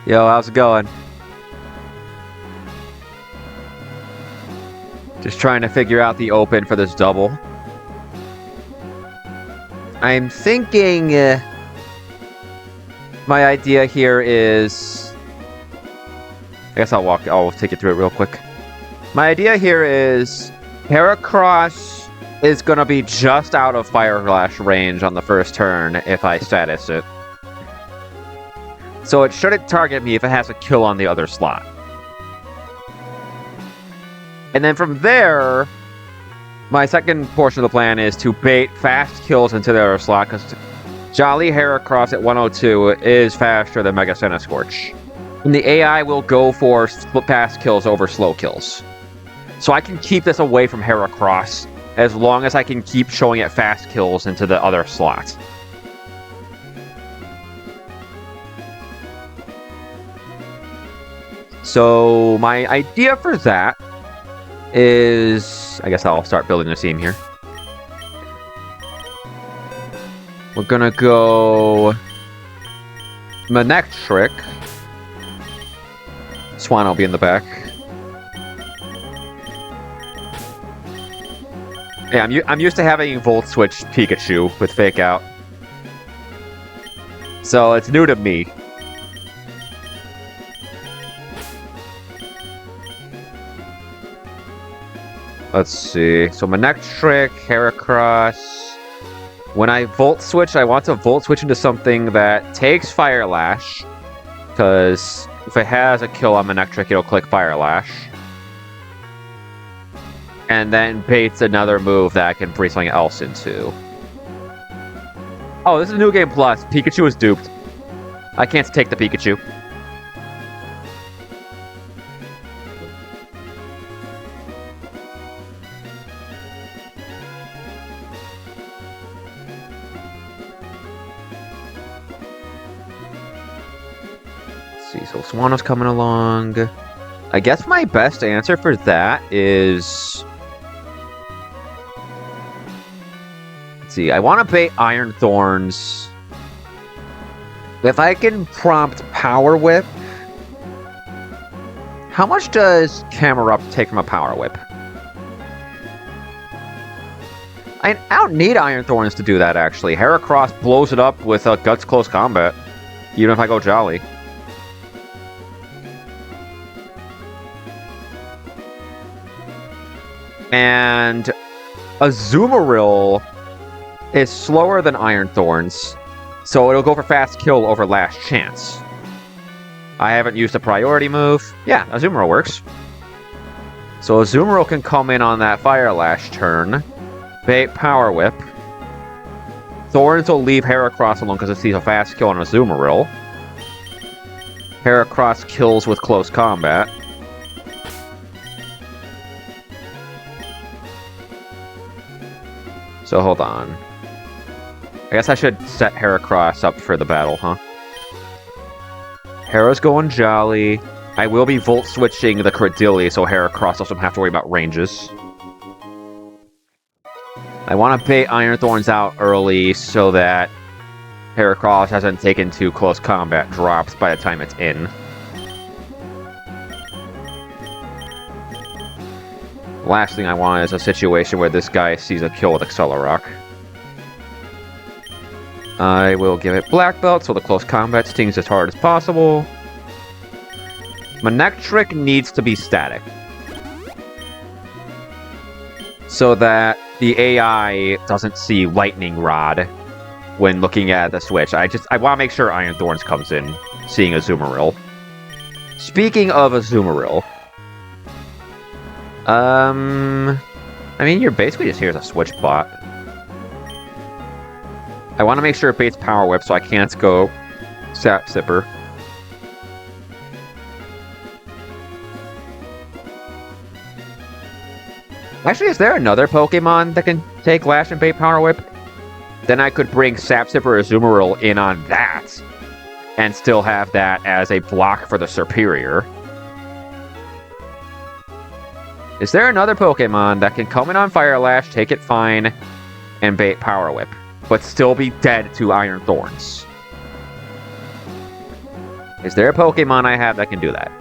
Yo, how's it going? Just trying to figure out the open for this double. I'm thinking my idea here is... I guess I'll take you through it real quick. My idea here is Heracross is going to be just out of Fire Flash range on the first turn if I status it. So it shouldn't target me if it has a kill on the other slot. And then from there, my second portion of the plan is to bait fast kills into the other slot, because Jolly Heracross at 102 is faster than Mega Scorch. And the AI will go for fast kills over slow kills. So I can keep this away from Heracross as long as I can keep showing it fast kills into the other slot. So my idea for that is... I guess I'll start building a team here. We're gonna go... Manectric. Swan will be in the back. Yeah, I'm used to having Volt Switch Pikachu with Fake Out. So it's new to me. Let's see. So Manectric, Heracross. When I Volt Switch, I want to Volt Switch into something that takes Fire Lash. Because if it has a kill on Manectric, it'll click Fire Lash. And then baits another move that I can bring something else into. Oh, this is New Game Plus. Pikachu is duped. I can't take the Pikachu. So Swano's coming along. I guess my best answer for that is... Let's see, I want to bait Iron Thorns. If I can prompt Power Whip... How much does Camera Up take from a Power Whip? I don't need Iron Thorns to do that, actually. Heracross blows it up with a Guts Close Combat. Even if I go Jolly. And Azumarill is slower than Iron Thorns, so it'll go for fast kill over last chance. I haven't used a priority move. Yeah, Azumarill works. So Azumarill can come in on that Fire Lash turn, bait Power Whip. Thorns will leave Heracross alone because it sees a fast kill on Azumarill. Heracross kills with close combat. So hold on. I guess I should set Heracross up for the battle, huh? Hera's going Jolly. I will be Volt Switching the Credilli, so Heracross doesn't have to worry about ranges. I want to bait Iron Thorns out early so that Heracross hasn't taken 2 close combat drops by the time it's in. Last thing I want is a situation where this guy sees a kill with Accelerock. I will give it Black Belt so the close combat stings as hard as possible. Manectric needs to be static. So that the AI doesn't see Lightning Rod when looking at the switch. I want to make sure Iron Thorns comes in, seeing Azumarill. Speaking of Azumarill... I mean, you're basically just here as a switch bot. I want to make sure it baits Power Whip so I can't go Sap Sipper. Actually, is there another Pokemon that can take Lash and bait Power Whip? Then I could bring Sap Sipper or Azumarill in on that and still have that as a block for the Superior. Is there another Pokemon that can come in on Fire Lash, take it fine, and bait Power Whip, but still be dead to Iron Thorns? Is there a Pokemon I have that can do that?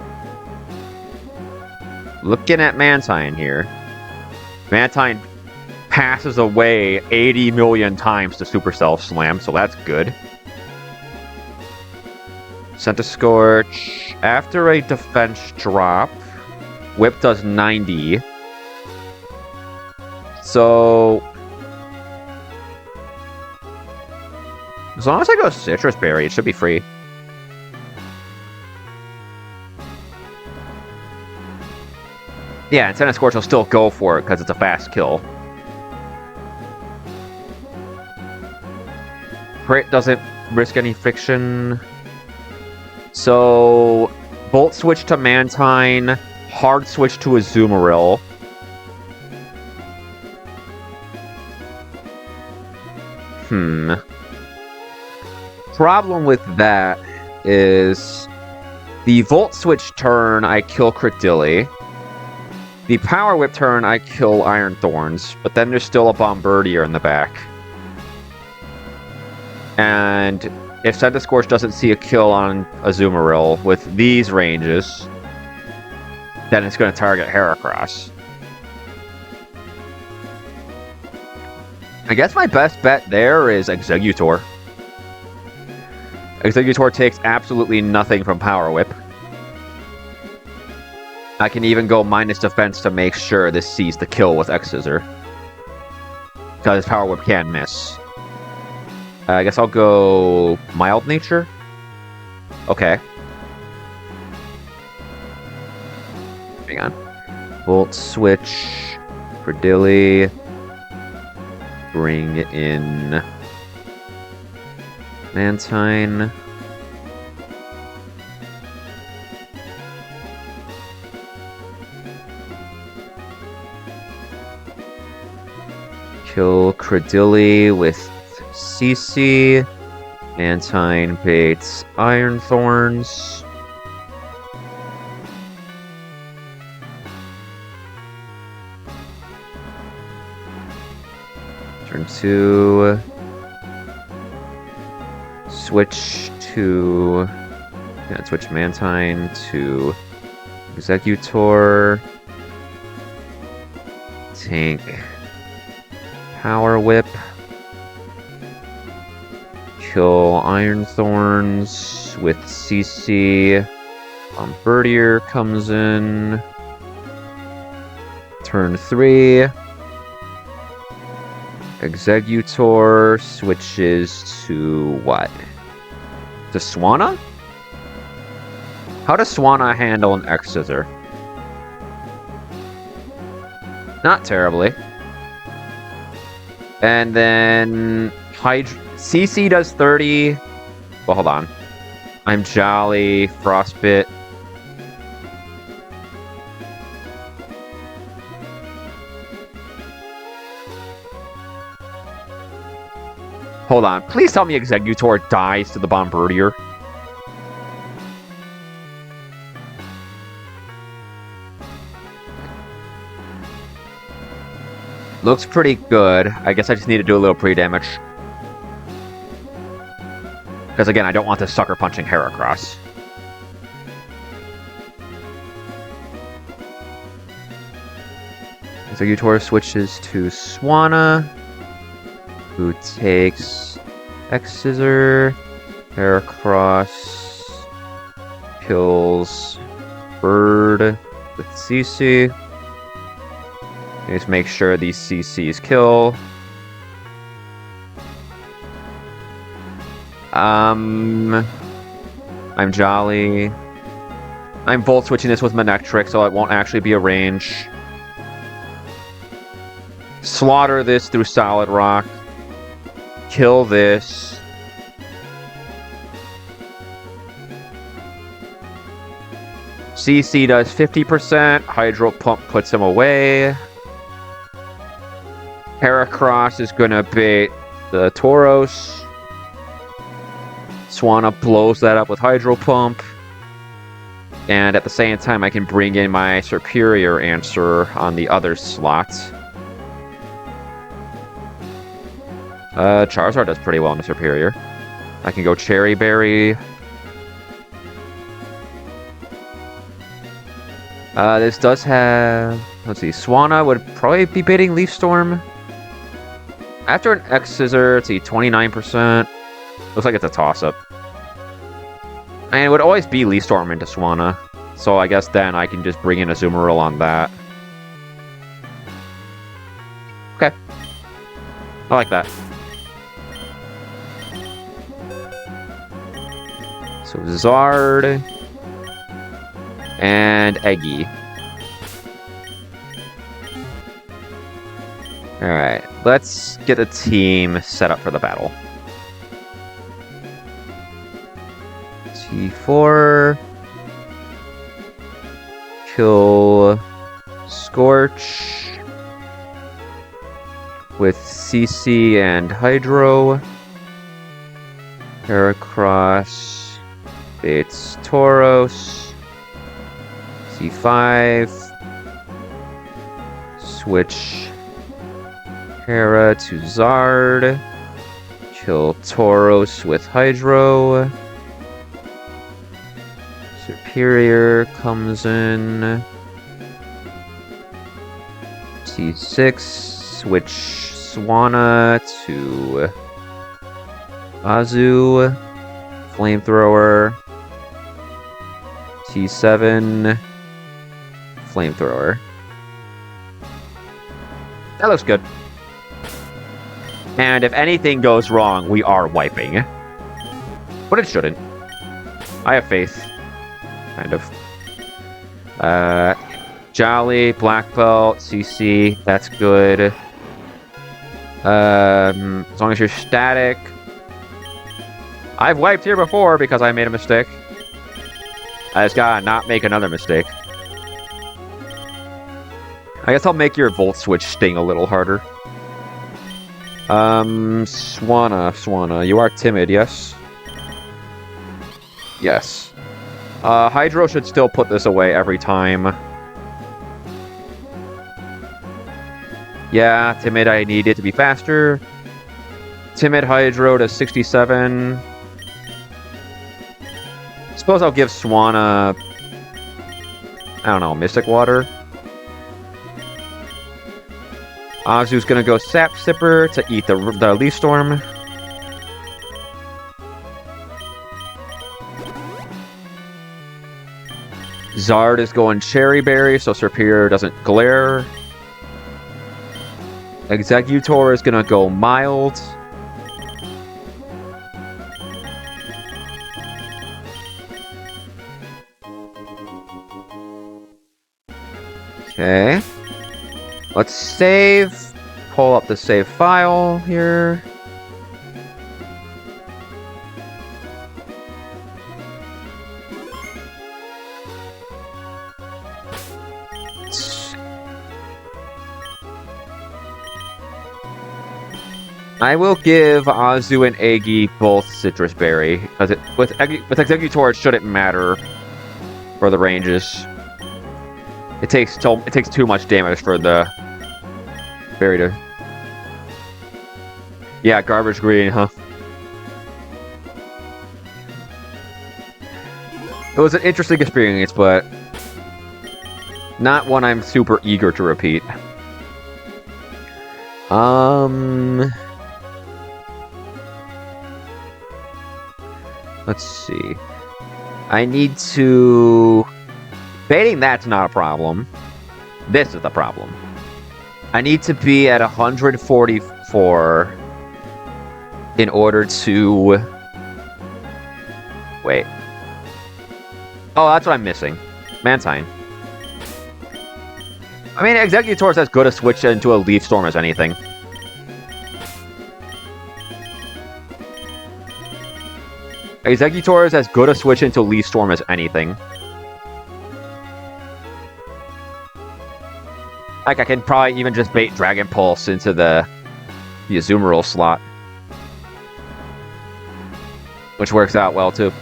Looking at Mantine here. Mantine passes away 80 million times to Supercell Slam, so that's good. Scorch. After a defense drop, Whip does 90. So, as long as I go Citrus Berry, it should be free. Yeah, and Scorch will still go for it because it's a fast kill. Crit doesn't risk any friction. So, Volt Switch to Mantine, Hard Switch to Azumarill. Problem with that is the Volt Switch turn, I kill Credilli. The Power Whip turn, I kill Iron Thorns, but then there's still a Bombardier in the back. And if Scorch doesn't see a kill on Azumarill with these ranges, then it's going to target Heracross. I guess my best bet there is Exeggutor. Exeggutor takes absolutely nothing from Power Whip. I can even go minus defense to make sure this sees the kill with X-Scissor. Because Power Whip can miss. I guess I'll go Mild Nature. Okay. Hang on. Volt Switch. Credilli. Bring in Mantine. Kill Credilli with CC. Mantine baits Iron Thorns. Turn 2. Switch to... Yeah, switch Mantine to Exeggutor. Tank Power Whip. Kill Iron Thorns with CC. Bombardier comes in. Turn 3. Exeggutor switches to what? To Swanna? How does Swanna handle an X-Scissor? Not terribly. And then CC does 30. Well, hold on. I'm Jolly, Frostbite. Hold on. Please tell me Exeggutor dies to the Bombardier. Looks pretty good. I guess I just need to do a little pre-damage. Because again, I don't want this sucker punching Heracross. Exeggutor switches to Swanna, who takes X-Scissor. Heracross kills Bird with CC. Just make sure these CCs kill. I'm Jolly. I'm Volt switching this with Manectric, so it won't actually be a range. Slaughter this through Solid Rock. Kill this. CC does 50%. Hydro Pump puts him away. Heracross is gonna bait the Tauros. Swanna blows that up with Hydro Pump. And at the same time, I can bring in my Superior answer on the other slot. Charizard does pretty well in the Superior. I can go Cherry Berry. This does have... Let's see. Swanna would probably be baiting Leaf Storm. After an X-Scissor, let's see, 29%. Looks like it's a toss-up. And it would always be Leaf Storm into Swanna. So I guess then I can just bring in a Azumarill on that. Okay. I like that. So Zard. And Eggy. Alright, let's get a team set up for the battle. T4. Kill Scorch. With CC and Hydro. Heracross. Bates Tauros. C5. Switch Hera to Zard. Kill Tauros with Hydro. Superior comes in. T6. Switch Swanna to Azu. Flamethrower. T7. Flamethrower. That looks good. And if anything goes wrong, we are wiping. But it shouldn't. I have faith. Kind of. Jolly, Black Belt, CC, that's good. As long as you're static. I've wiped here before because I made a mistake. I just gotta not make another mistake. I guess I'll make your Volt Switch sting a little harder. Swanna, you are timid, yes? Yes. Hydro should still put this away every time. Yeah, timid, I need it to be faster. Timid Hydro to 67. Suppose I'll give Swanna... I don't know, Mystic Water? Azu's gonna go Sap Sipper to eat the Leaf Storm. Zard is going Cherry Berry, so Superior doesn't glare. Executor is gonna go Mild. Okay. Let's save. Pull up the save file here. I will give Azu and Eggy both Citrus Berry, because with Executor it shouldn't matter for the ranges. It takes too much damage for the berry to... Yeah, Garbage Green, huh? It was an interesting experience, but not one I'm super eager to repeat. Let's see. I need to... Baiting that's not a problem. This is the problem. I need to be at 144 in order to... Wait. Oh, that's what I'm missing. Mantine. I mean, Executor is as good a switch into a Leaf Storm as anything. Executor is as good a switch into Leaf Storm as anything. Like, I can probably even just bait Dragon Pulse into the Azumarill slot. Which works out well, too.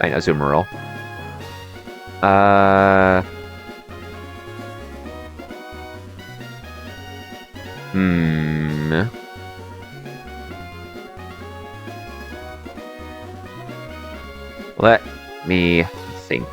I know, Azumarill. Let me think.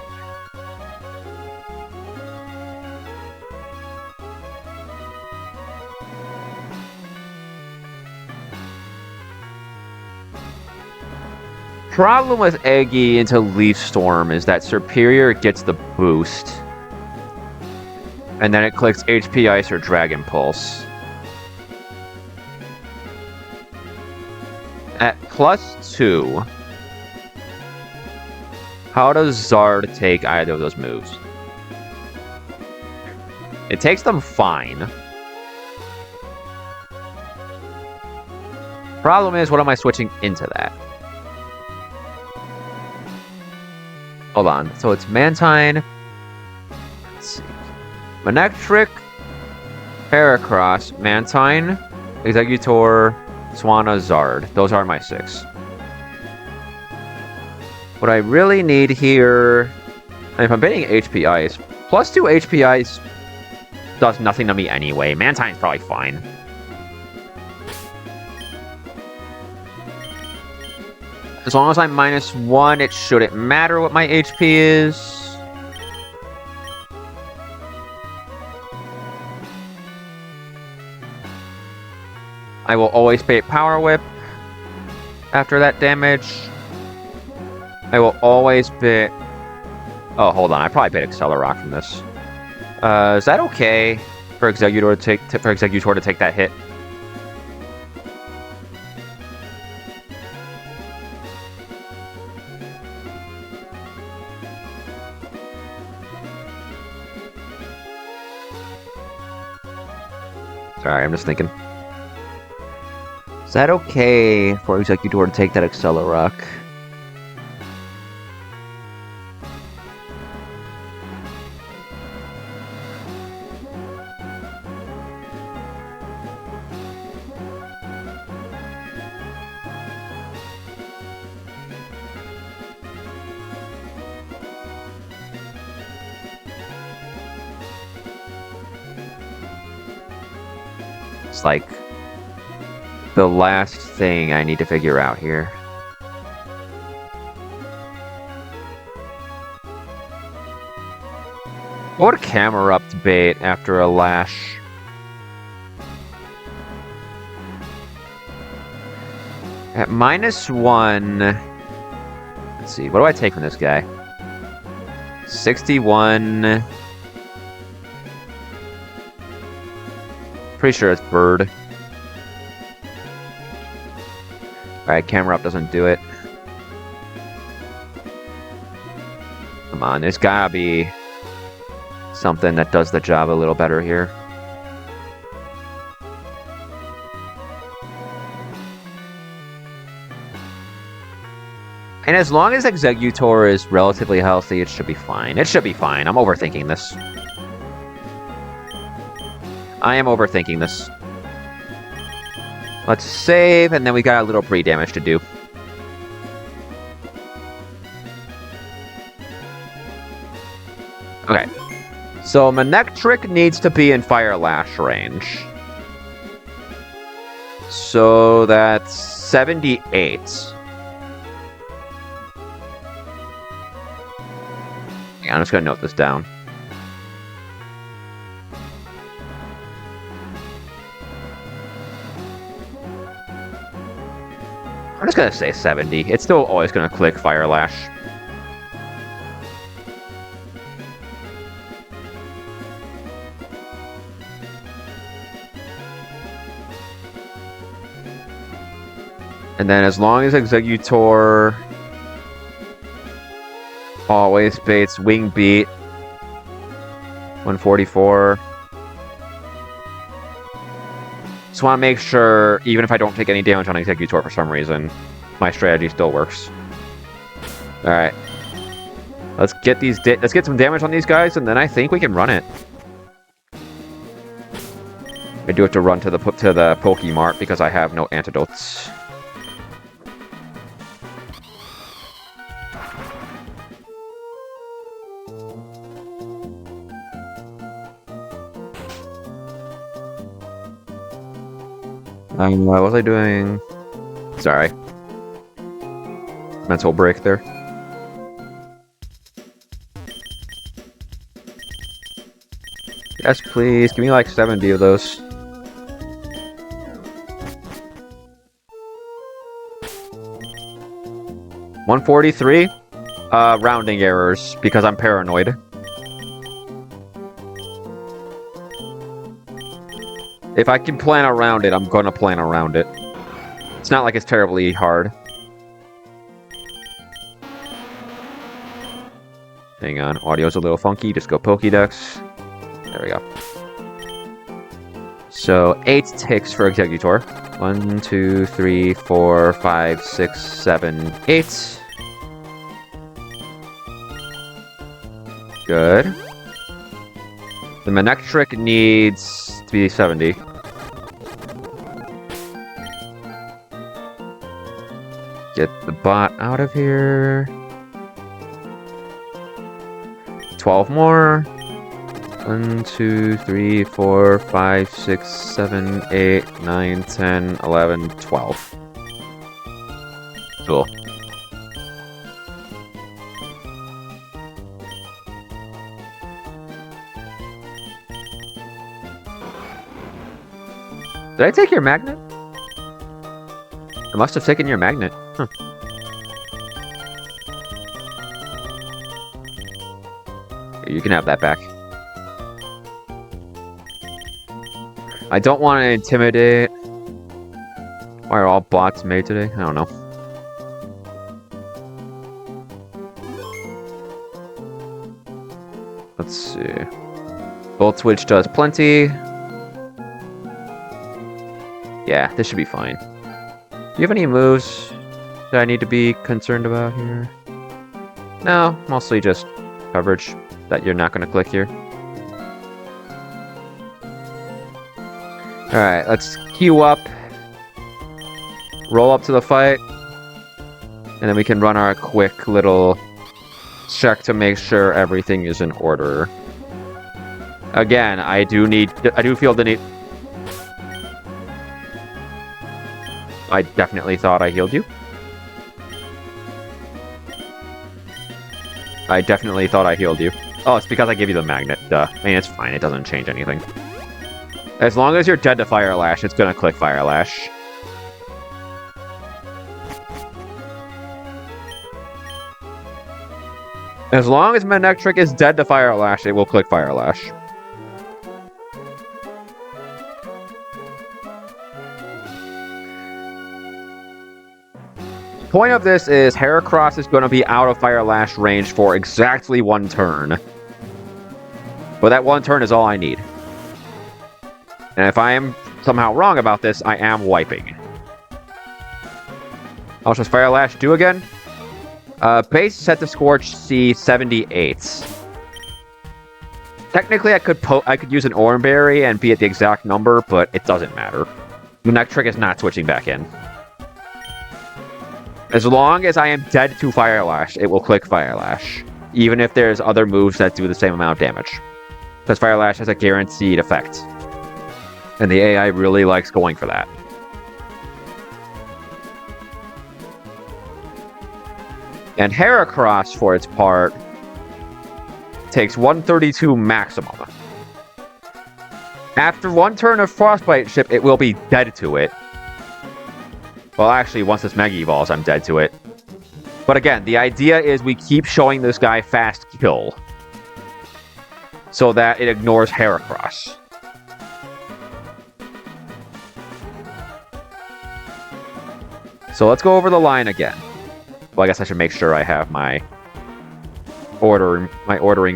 Problem with Eggy into Leaf Storm is that Superior gets the boost. And then it clicks HP Ice or Dragon Pulse. At +2, how does Zard take either of those moves? It takes them fine. Problem is, what am I switching into that? Hold on. So it's Mantine. Let's see. Manectric, Heracross, Mantine, Exeggutor, Swanna, Zard. Those are my 6. What I really need here, and if I'm betting HP Ice, +2 HP Ice does nothing to me anyway. Mantine's probably fine. As long as I'm -1, it shouldn't matter what my HP is. I will always bait Power Whip after that damage. I will always bait... Oh, hold on. I probably bait Accelerock from this. Is that okay for Exeggutor to take that hit? Sorry, I'm just thinking. Is that okay for Exeggutor to take that Accelerock? It's like the last thing I need to figure out here. What would Camerupt bait after a Lash? At -1... Let's see, what do I take from this guy? 61... Pretty sure it's Bird. Alright, Camerupt doesn't do it. Come on, there's gotta be something that does the job a little better here. And as long as Exeggutor is relatively healthy, it should be fine. It should be fine. I'm overthinking this. I am overthinking this. Let's save, and then we got a little pre-damage to do. Okay. So Manectric needs to be in Fire Lash range. So that's 78. Yeah, I'm just gonna note this down. I'm just gonna say 70. It's still always gonna click Fire Lash. And then as long as Exeggutor always baits Wing Beat 144. Just want to make sure, even if I don't take any damage on Exeggutor for some reason, my strategy still works. Alright. Let's get some damage on these guys, and then I think we can run it. I do have to run to the Pokemart because I have no antidotes. What was I doing? Sorry. Mental break there. Yes, please. Give me like 70 of those. $143? Rounding errors, because I'm paranoid. If I can plan around it, I'm gonna plan around it. It's not like it's terribly hard. Hang on, audio's a little funky. Just go Pokédex. There we go. So, 8 ticks for Executor. 1, 2, 3, 4, 5, 6, 7, 8. Good. The Manectric needs to be 70. Get the bot out of here. 12 more. 1, 2, 3, 4, 5, 6, 7, 8, 9, 10, 11, 12. Cool. Did I take your magnet? I must have taken your magnet. Huh. You can have that back. I don't want to intimidate. Why are all bots made today? I don't know. Let's see. Volt Switch does plenty. Yeah, this should be fine. Do you have any moves that I need to be concerned about here? No, mostly just coverage that you're not going to click here. Alright, let's queue up. Roll up to the fight. And then we can run our quick little check to make sure everything is in order. Again, I do feel the need... I definitely thought I healed you. I definitely thought I healed you. Oh, it's because I gave you the magnet. Duh. I mean, it's fine. It doesn't change anything. As long as you're dead to Fire Lash, it's gonna click Fire Lash. As long as Manectric is dead to Fire Lash, it will click Fire Lash. Point of this is Heracross is going to be out of Fire Lash range for exactly 1 turn. But that 1 turn is all I need. And if I am somehow wrong about this, I am wiping. How much does Fire Lash do again? Base set to Scorch C 78. Technically, I could use an Oran Berry and be at the exact number, but it doesn't matter. Manectric is not switching back in. As long as I am dead to Fire Lash, it will click Fire Lash. Even if there's other moves that do the same amount of damage. Because Fire Lash has a guaranteed effect. And the AI really likes going for that. And Heracross, for its part, takes 132 maximum. After 1 turn of Frostbite Ship, it will be dead to it. Well, actually, once this Mega Evolves, I'm dead to it. But again, the idea is we keep showing this guy fast kill. So that it ignores Heracross. So let's go over the line again. Well, I guess I should make sure I have my ordering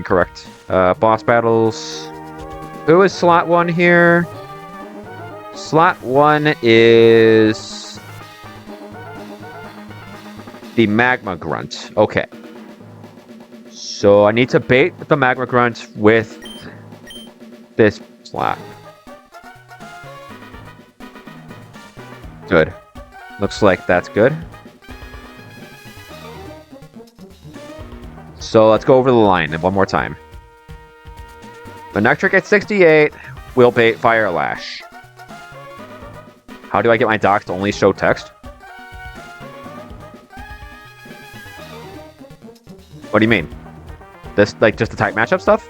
correct. Boss battles. Who is slot 1 here? Slot 1 is... the Magma Grunt. Okay. So I need to bait the Magma Grunt with this slot. Good. Looks like that's good. So let's go over the line one more time. Manectric at 68 will bait Fire Lash. How do I get my docs to only show text? What do you mean? This, like, just the type matchup stuff?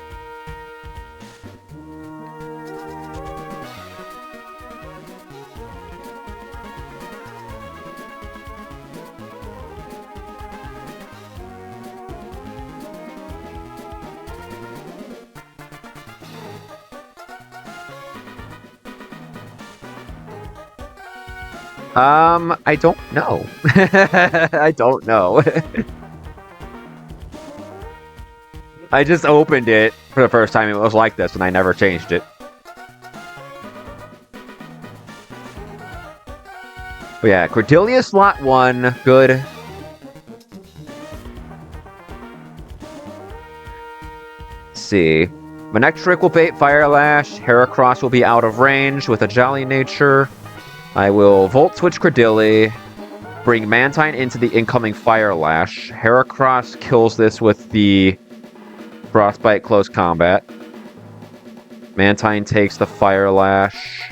I don't know. I don't know. I just opened it for the first time. It was like this, and I never changed it. But yeah, Cordelia slot 1. Good. Let's see. Manectric will bait Fire Lash. Heracross will be out of range with a Jolly Nature. I will Volt Switch Credilli. Bring Mantine into the incoming Fire Lash. Heracross kills this with the Frostbite Close Combat. Mantine takes the Fire Lash.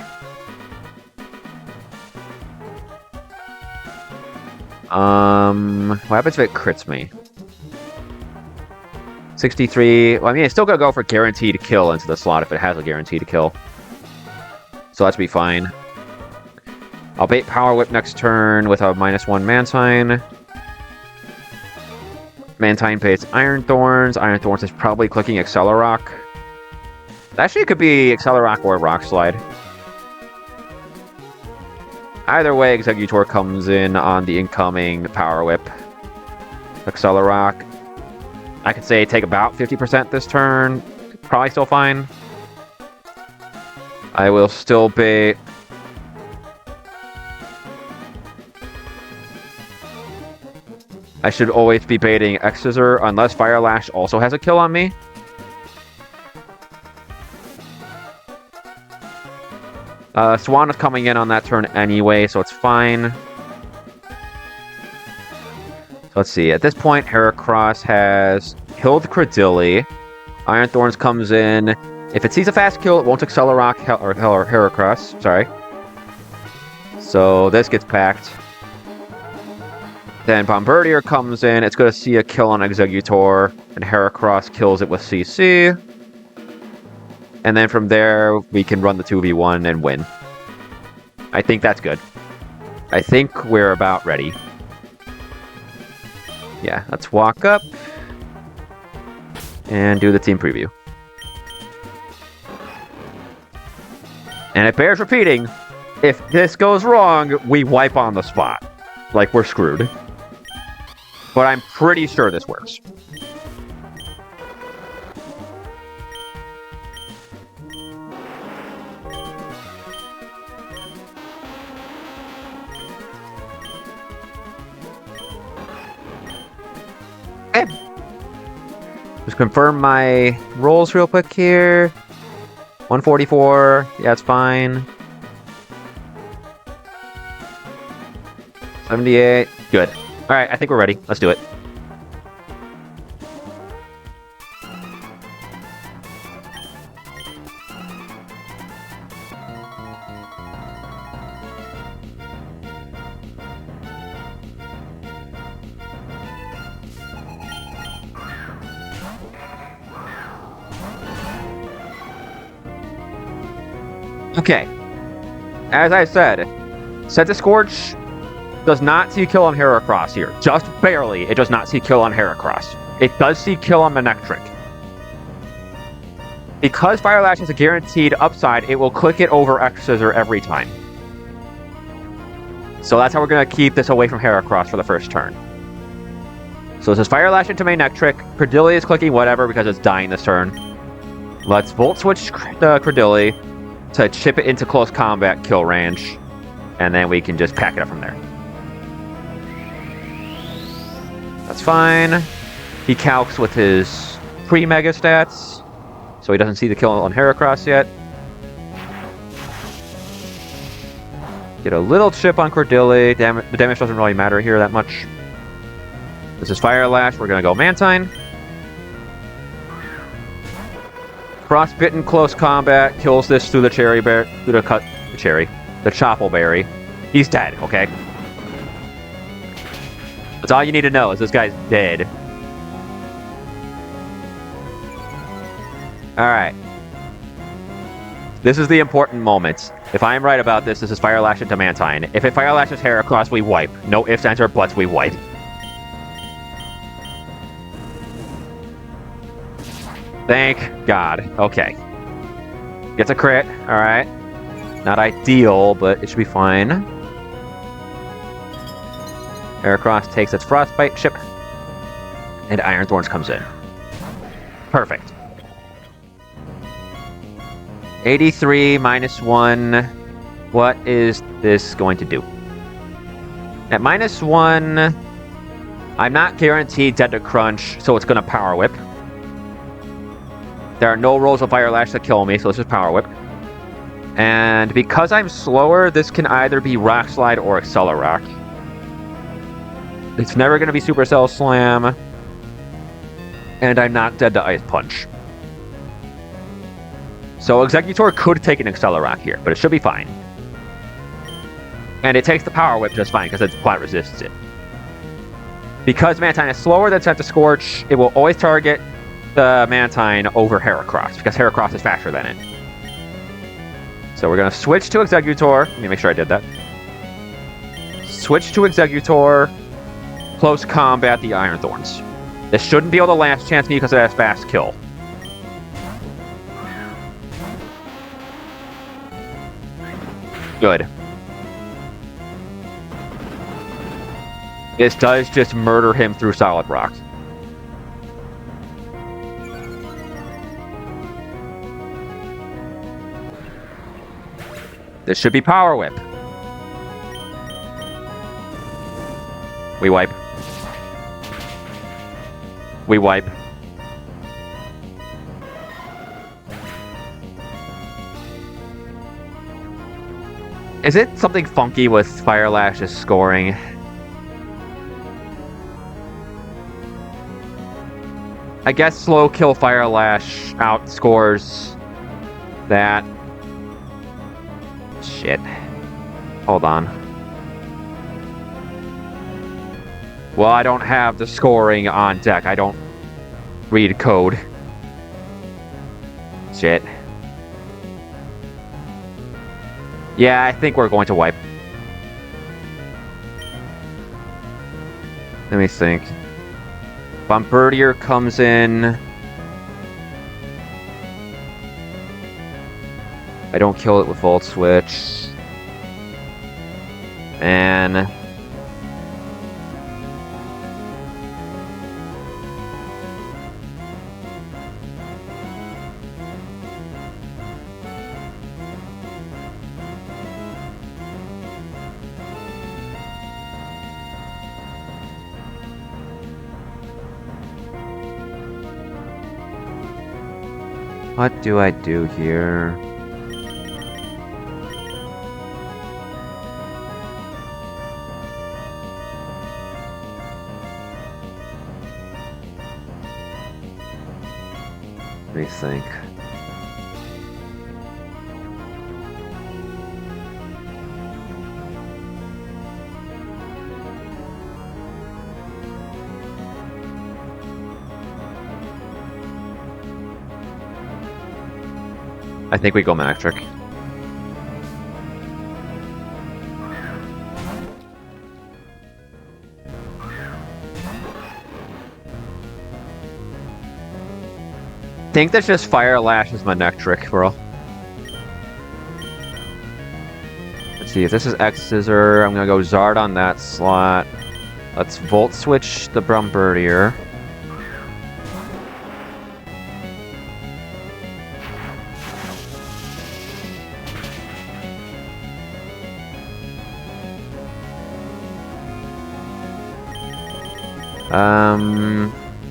What happens if it crits me? 63. Well, I mean, it's still gonna go for guaranteed kill into the slot if it has a guarantee to kill. So that's be fine. I'll bait Power Whip next turn with a -1 Mantine. Mantine baits Iron Thorns. Iron Thorns is probably clicking Accelerock. Actually, it could be Accelerock or Rock Slide. Either way, Exeggutor comes in on the incoming Power Whip. Accelerock. I could say take about 50% this turn. Probably still fine. I will still bait... I should always be baiting X-Scissor unless Fire Lash also has a kill on me. Swan is coming in on that turn anyway, so it's fine. So let's see. At this point, Heracross has killed Credilli. Iron Thorns comes in. If it sees a fast kill, it won't Accelerock or Heracross. Sorry. So this gets packed. Then Bombardier comes in. It's going to see a kill on Exeggutor, and Heracross kills it with CC. And then from there, we can run the 2v1 and win. I think that's good. I think we're about ready. Yeah, let's walk up and do the team preview. And it bears repeating, if this goes wrong, we wipe on the spot. Like, we're screwed. But I'm pretty sure this works. Okay. Just confirm my rolls real quick here. 144. Yeah, it's fine. 78. Good. All right, I think we're ready. Let's do it. Okay. As I said, Set the Scorch does not see kill on Heracross here. Just barely, it does not see kill on Heracross. It does see kill on Manectric. Because Fire Lash is a guaranteed upside, it will click it over X-Scissor every time. So that's how we're going to keep this away from Heracross for the first turn. So this is Fire Lash into Manectric. Credilli is clicking whatever because it's dying this turn. Let's Volt Switch Credilli to chip it into close combat kill range. And then we can just pack it up from there. That's fine. He calcs with his pre-mega stats, so he doesn't see the kill on Heracross yet. Get a little chip on Credilli. The damage doesn't really matter here that much. This is Fire Lash. We're going to go Mantine. Frostbitten close combat kills this through the cherry bear, through the Choppleberry. He's dead, okay? That's all you need to know is this guy's dead. Alright. This is the important moment. If I'm right about this, this is Fire Lash into Mantine. If it Fire Lashes Heracross, we wipe. No ifs, ands, or buts, we wipe. Thank God. Okay. Gets a crit. Alright. Not ideal, but it should be fine. Heracross takes its Frostbite chip, and Iron Thorns comes in. Perfect. 83 minus 1. What is this going to do? At minus 1, I'm not guaranteed dead to Crunch, so it's going to Power Whip. There are no rolls of Fire Lash that kill me, so let's just Power Whip. And because I'm slower, this can either be Rock Slide or Accelerock. It's never going to be Supercell Slam. And I'm not dead to Ice Punch. So Exeggutor could take an Accelerock here, but it should be fine. And it takes the Power Whip just fine, because it flat resists it. Because Mantine is slower than Scent to Scorch, it will always target the Mantine over Heracross, because Heracross is faster than it. So we're going to switch to Exeggutor. Let me make sure I did that. Switch to Exeggutor. Close combat the Iron Thorns. This shouldn't be able to last chance me because it has fast kill. Good. This does just murder him through Solid Rock. This should be Power Whip. We wipe. We wipe. Is it something funky with Fire Lash's scoring? I guess slow kill Fire Lash outscores that. Shit. Hold on. Well, I don't have the scoring on deck. I don't read code. Shit. Yeah, I think we're going to wipe. Let me think. Bombardier comes in. I don't kill it with Volt Switch. Man. What do I do here? Let me think. I think we go Manectric. I think that's just Fire Lash is Manectric, bro. Let's see, if this is X Scissor, I'm gonna go Zard on that slot. Let's Volt Switch the Bombardier.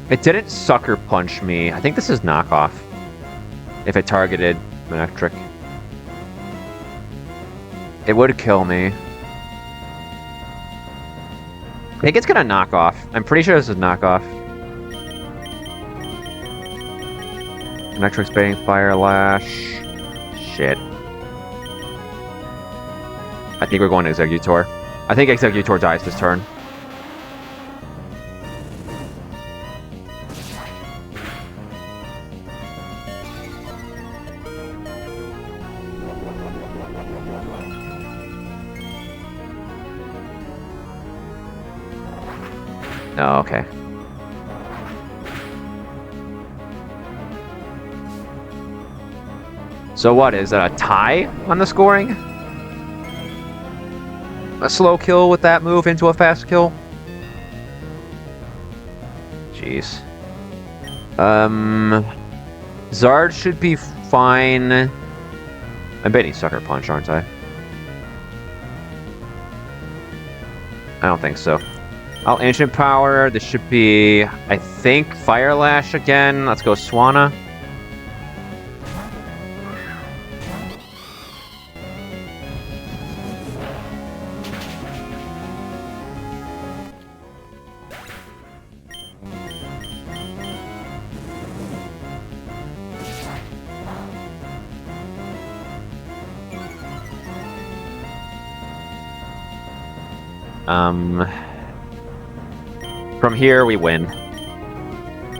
It didn't Sucker Punch me. I think this is knockoff. If it targeted Manectric. It would kill me. I think it's gonna knock off. I'm pretty sure this is knockoff. Manectric's baiting Fire Lash. Shit. I think we're going to Exeggutor. I think Exeggutor dies this turn. Oh, okay. So what, is that a tie on the scoring? A slow kill with that move into a fast kill? jeez. Zard should be fine. I'm betting Sucker Punch, aren't I? I don't think so. I'll Ancient Power. This should be, I think, Fire Lash again. Let's go Swanna. From here, we win.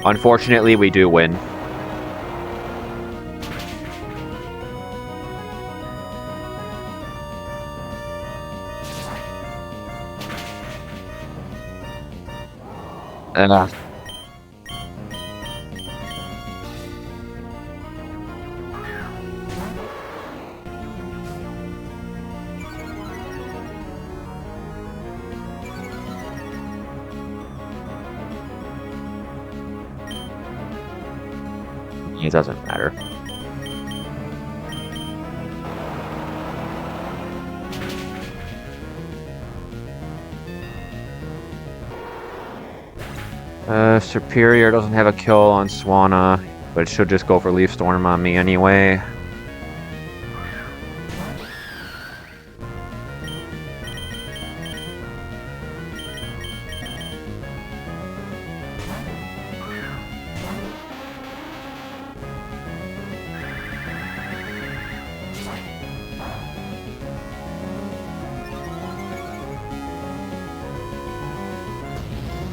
Unfortunately, we do win. It doesn't matter. Superior doesn't have a kill on Swanna, but it should just go for Leaf Storm on me anyway.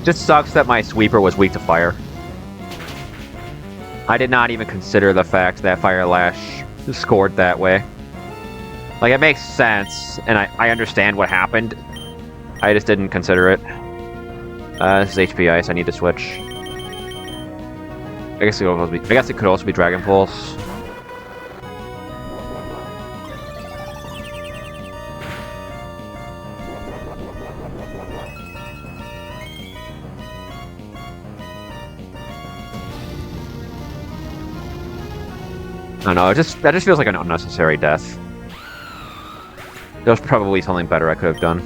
Just sucks that my sweeper was weak to fire. I did not even consider the fact that Fire Lash scored that way. Like, it makes sense, and I understand what happened. I just didn't consider it. This is HP Ice, I need to switch. I guess it could also be Dragon Pulse. I don't know, that just feels like an unnecessary death. There was probably something better I could have done.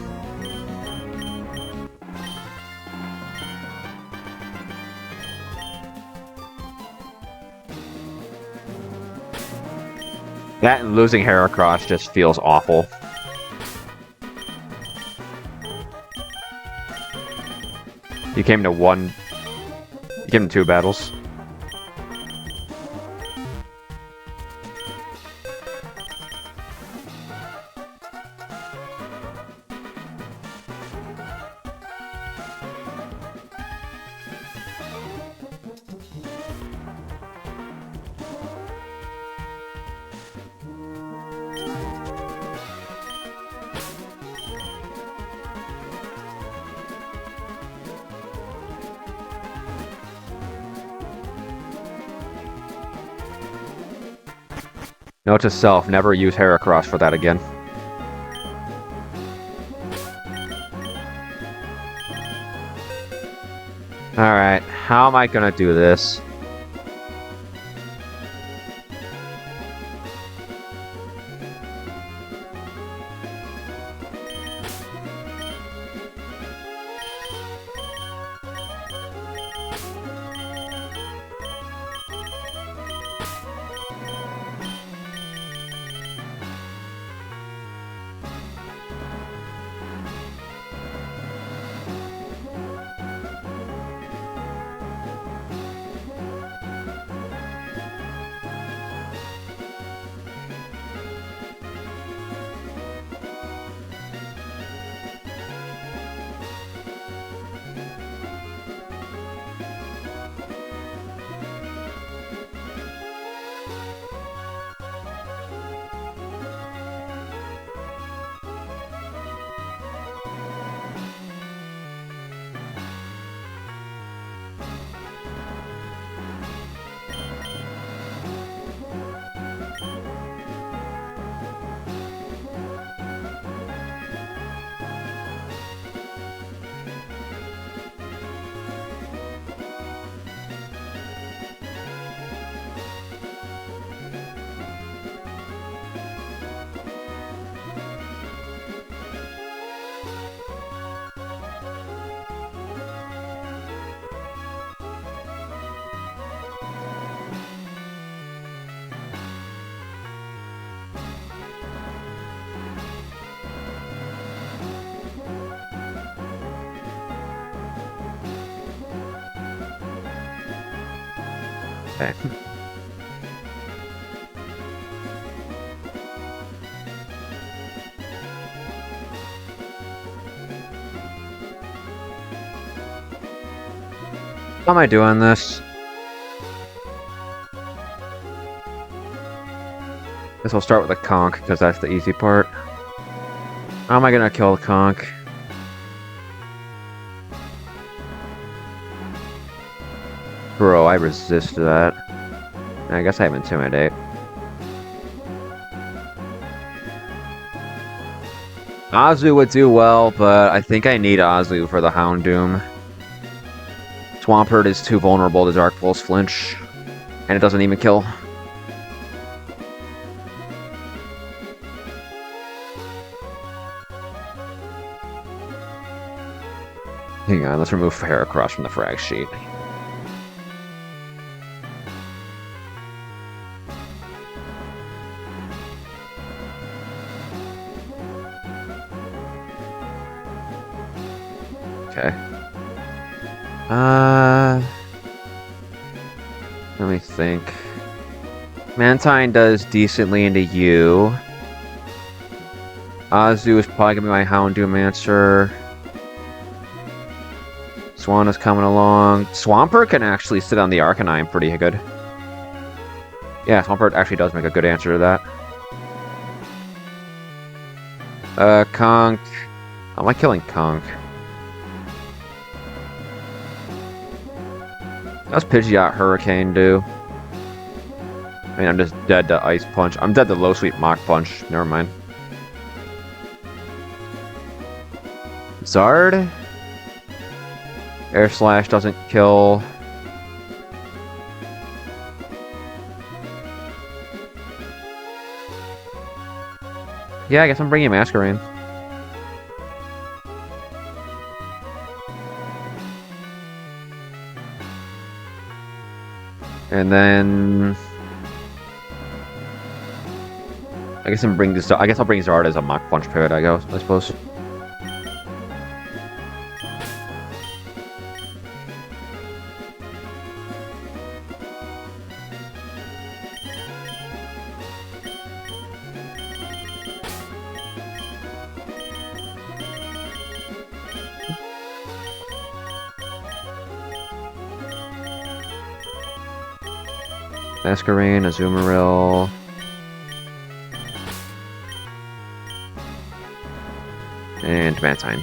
That and losing Heracross just feels awful. You came to 2 battles. Note to self, never use Heracross for that again. Alright, how am I gonna do this? Okay. How am I doing this? Guess I'll start with a conch, because that's the easy part. How am I gonna kill the conch? Bro, I resist that. I guess I have Intimidate. Azu would do well, but I think I need Azu for the Houndoom. Swampert is too vulnerable to Dark Pulse Flinch, and it doesn't even kill. Hang on, let's remove Heracross from the frag sheet. Okay. Let me think. Mantine does decently into you. Azu is probably gonna be my Houndoom answer. Swan is coming along. Swampert can actually sit on the Arcanine pretty good. Yeah, Swampert actually does make a good answer to that. Conch. How am I killing Conch? How's Pidgeot Hurricane do? I mean, I'm just dead to Ice Punch. I'm dead to Low Sweep Mach Punch. Never mind. Zard? Air Slash doesn't kill. Yeah, I guess I'm bringing Masquerain. And then I guess I'll bring Zard as a Mach Punch pivot, I suppose. Masquerain, Azumarill. And Mantine.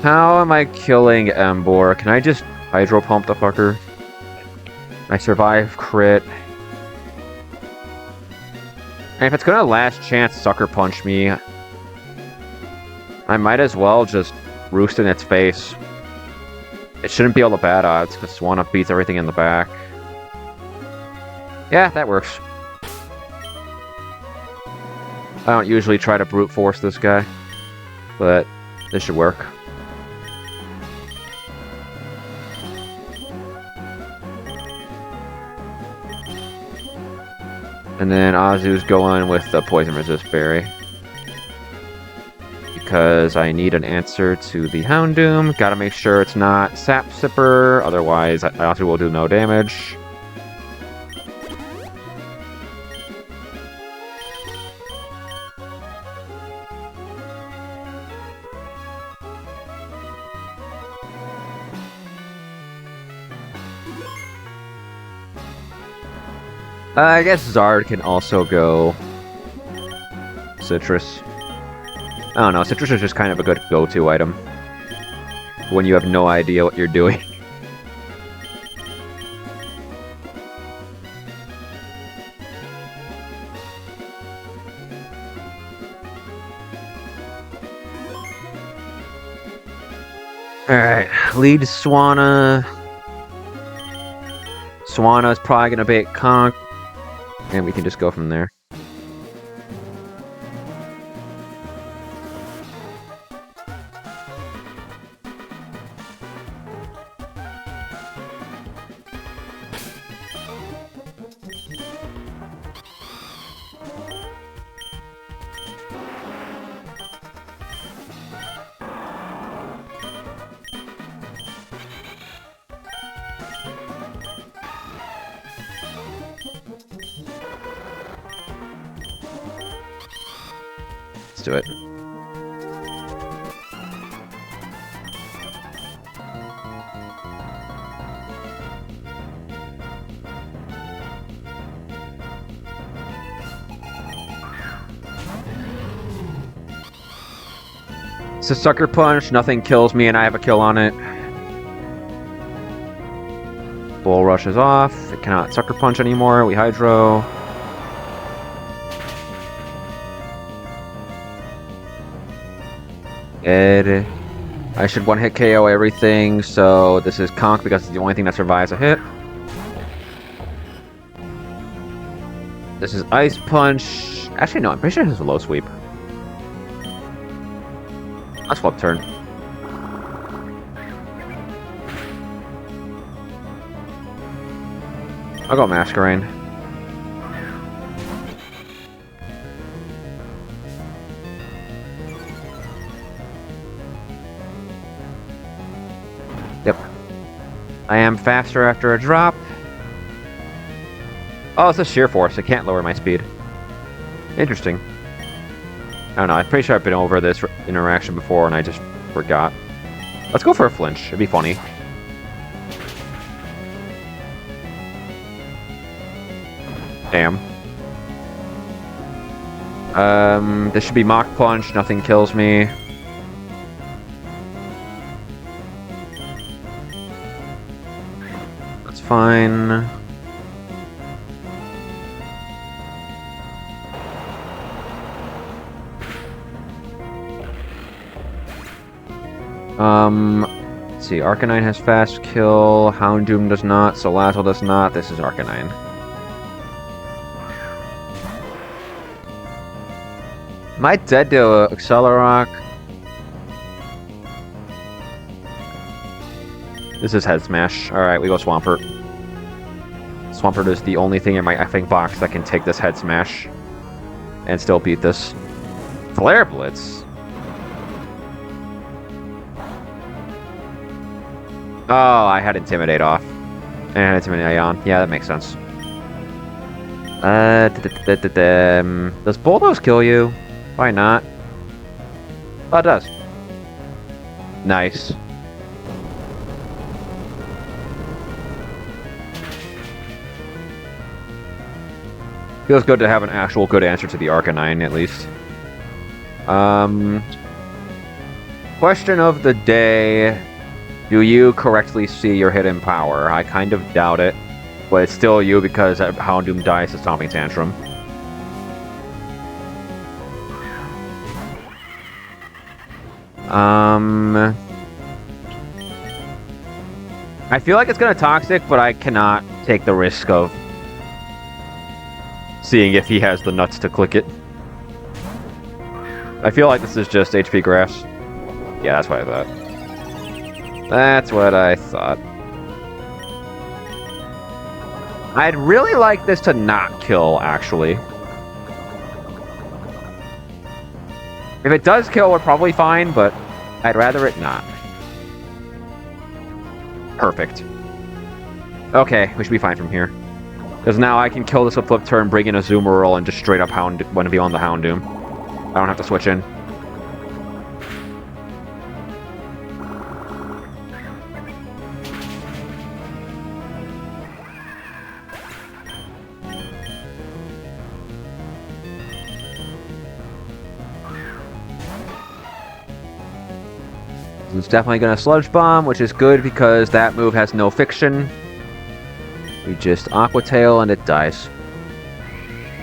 How am I killing Emboar? Can I just Hydro Pump the fucker? I survive crit. And if it's gonna last chance Sucker Punch me, I might as well just roost in its face. It shouldn't be all the bad odds, because Swanna beats everything in the back. Yeah, that works. I don't usually try to brute force this guy, but this should work. And then Azu's going with the Poison Resist Berry. Because I need an answer to the Houndoom. Gotta make sure it's not Sap Sipper, otherwise Azu will do no damage. I guess Zard can also go Citrus. I don't know, Citrus is just kind of a good go-to item when you have no idea what you're doing. Alright, lead Swanna. Swanna's probably gonna bait Conch, and we can just go from there. do it. It's a Sucker Punch, nothing kills me, and I have a kill on it. Bull rushes off. It cannot Sucker Punch anymore. We Hydro. Good. I should one-hit KO everything, so this is Conk because it's the only thing that survives a hit. This is Ice Punch. Actually, no, I'm pretty sure this is a low sweep. Let's flip turn. I'll go Masquerain. Yep. I am faster after a drop. Oh, it's a Sheer Force. It can't lower my speed. Interesting. I don't know. I'm pretty sure I've been over this interaction before and I just forgot. Let's go for a flinch. It'd be funny. Damn. This should be Mach Punch. Nothing kills me. That's fine. Let's see, Arcanine has fast kill, Houndoom does not, Salazzle does not, this is Arcanine. Am I dead to Accelerock? This is Head Smash. Alright, we go Swampert. Swampert is the only thing in my effing box that can take this Head Smash and still beat this. Flare Blitz? Oh, I had Intimidate off. And I had Intimidate on. Yeah, that makes sense. Does Bulldoze kill you? Why not? Oh, it does. Nice. Feels good to have an actual good answer to the Arcanine, at least. Question of the day. Do you correctly see your hidden power? I kind of doubt it, but it's still you because Houndoom dies to Stomping Tantrum. I feel like it's gonna Toxic, but I cannot take the risk of seeing if he has the nuts to click it. I feel like this is just HP Grass. Yeah, that's what I thought. That's what I thought. I'd really like this to not kill, actually. If it does kill, we're probably fine, but I'd rather it not. Perfect. Okay, we should be fine from here. Because now I can kill this with Flip Turn, bring in a Azumarill, and just straight up Hound when to be on the Houndoom. I don't have to switch in. It's definitely going to Sludge Bomb, which is good because that move has no fiction. We just Aqua Tail and it dies.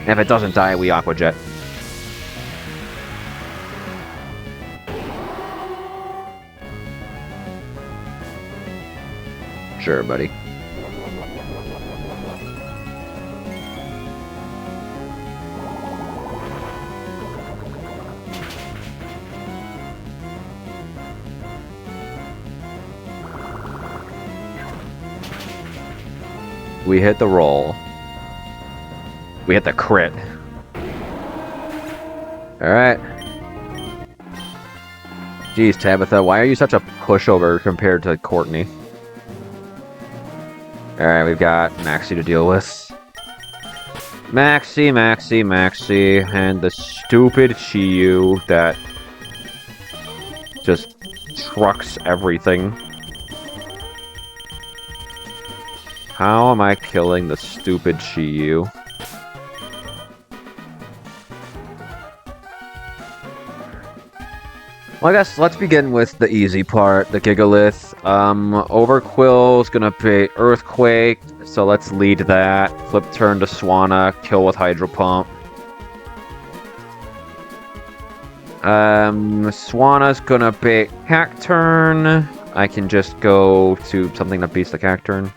And if it doesn't die, we Aqua Jet. Sure, buddy. We hit the roll. We hit the crit. Alright. Jeez, Tabitha, why are you such a pushover compared to Courtney? Alright, we've got Maxie to deal with. Maxi, Maxi, Maxi, and the stupid Chiyu that just trucks everything. How am I killing the stupid Chiyu? Well, I guess let's begin with the easy part, the Gigalith. Overquill's gonna be Earthquake, so let's lead that. Flip turn to Swanna, kill with Hydro Pump. Swanna's gonna be Cacturn. I can just go to something that beats the Cacturn.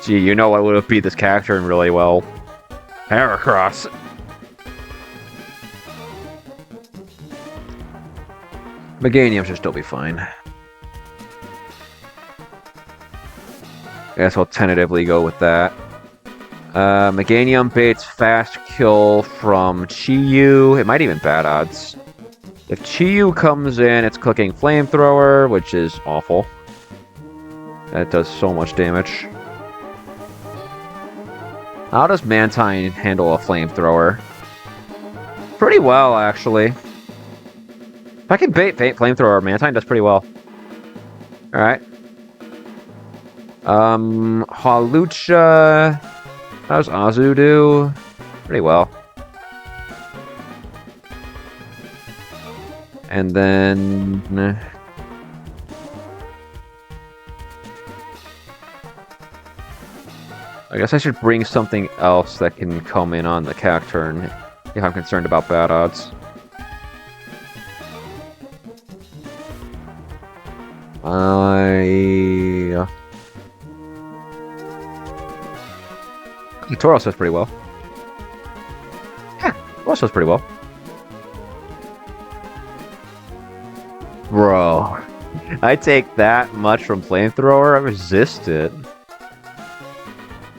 Gee, you know what would have beat this Cacturn really well? Heracross. Meganium should still be fine. I guess I'll tentatively go with that. Meganium baits fast kill from Chiyu. It might even bad odds. If Chiyu comes in, it's clicking Flamethrower, which is awful. That does so much damage. How does Mantine handle a Flamethrower? Pretty well, actually. If I can bait Flamethrower, Mantine does pretty well. Alright. Hawlucha. How does Azu do? Pretty well. And then... I guess I should bring something else that can come in on the Cacturn if I'm concerned about bad odds. Tauros does pretty well. Yeah, Tauros does pretty well. Bro, I take that much from Flamethrower? I resist it.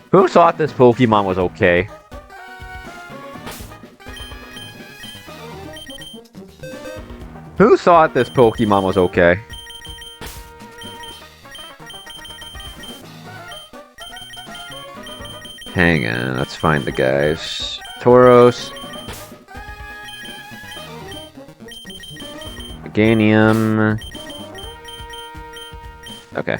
Who thought this Pokemon was okay? Who thought this Pokemon was okay? Hang on, let's find the guys. Tauros. Meganium. Okay.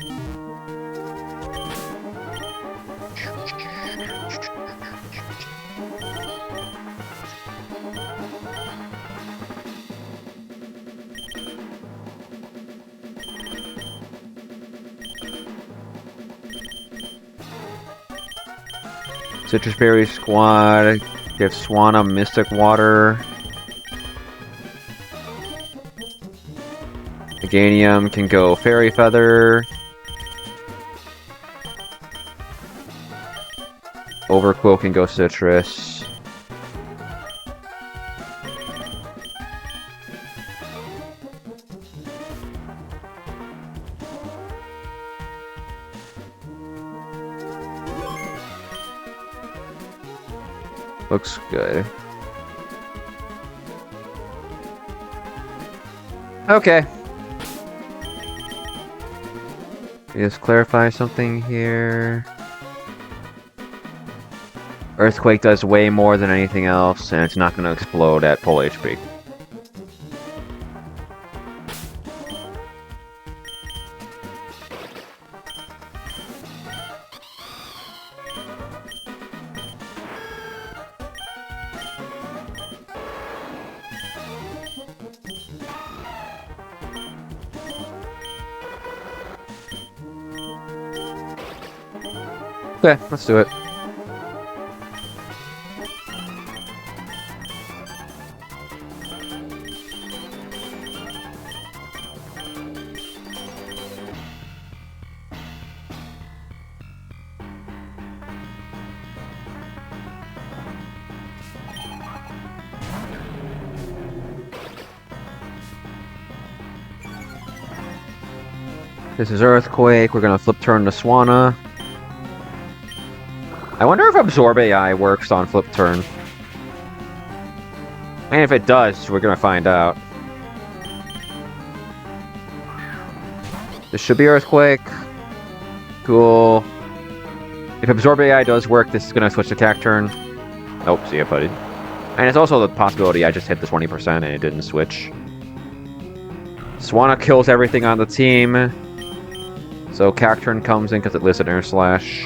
Citrus Berry Squad, give Swanna Mystic Water. Meganium can go Fairy Feather. Overquill can go Citrus. Looks good. Okay. Just clarify something here. Earthquake does way more than anything else, and it's not going to explode at full HP. Okay, let's do it. This is Earthquake. We're gonna flip turn to Swanna. I wonder if Absorb AI works on flip turn. And if it does, we're gonna find out. This should be Earthquake. Cool. If Absorb AI does work, this is going to switch to Cacturn. Nope, see ya, buddy. And it's also the possibility I just hit the 20% and it didn't switch. Swanna kills everything on the team. So Cacturn comes in because it lives at Air Slash.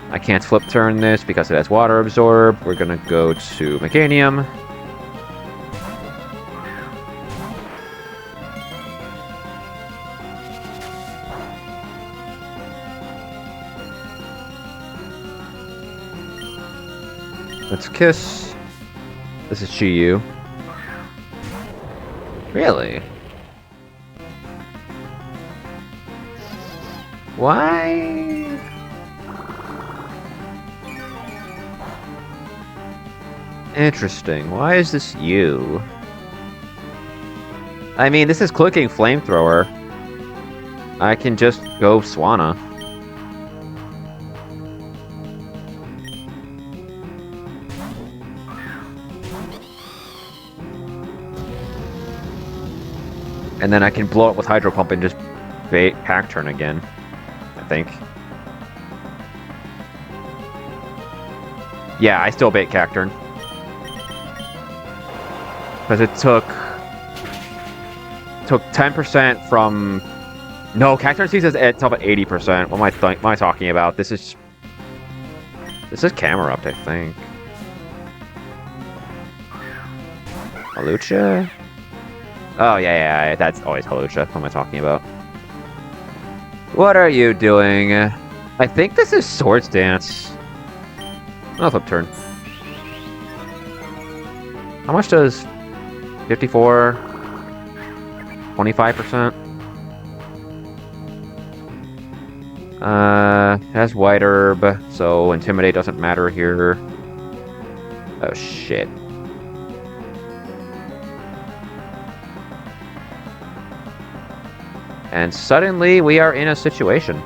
I can't flip turn this because it has Water Absorb. We're going to go to Mechanium. Let's Kiss. This is Chi-Yu. Really? Why? Interesting. Why is this you? I mean, this is clicking Flamethrower. I can just go Swanna. And then I can blow it with Hydro Pump and just bait Cacturn again, I think. Yeah, I still bait Cacturn. Because it took 10% from... No, Cacturn sees itself at 80%. What am I talking about? This is Camerupt, I think. Hawlucha? Oh, yeah, that's always Hawlucha. What am I talking about? What are you doing? I think this is Swords Dance. I'll flip turn. How much does 54? 25%? Has White Herb, so Intimidate doesn't matter here. Oh, shit. And suddenly, we are in a situation.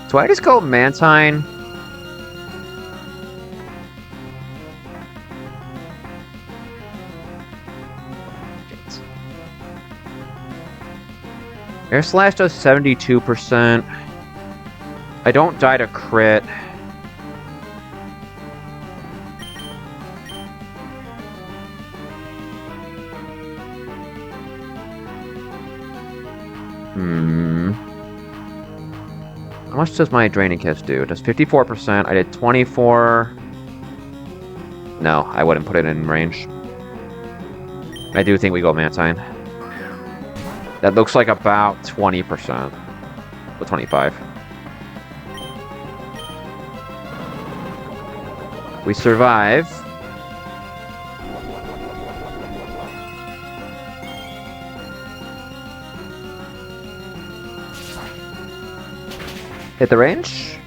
So I just go Mantine. Air Slash does 72%. I don't die to crit. How much does my Draining Kiss do? It does 54%. I did 24. No, I wouldn't put it in range. I do think we go Mantine. That looks like about 20%. With 25. We survive. Hit the range?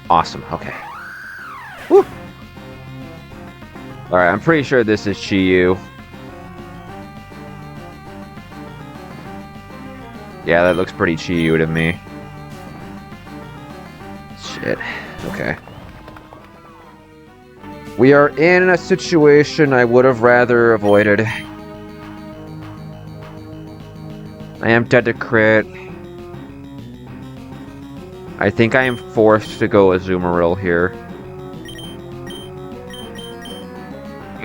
Awesome, okay. Woo! Alright, I'm pretty sure this is Chi-Yu. Yeah, that looks pretty Chi-Yu to me. Shit. Okay. We are in a situation I would have rather avoided. I am dead to crit. I think I am forced to go Azumarill here.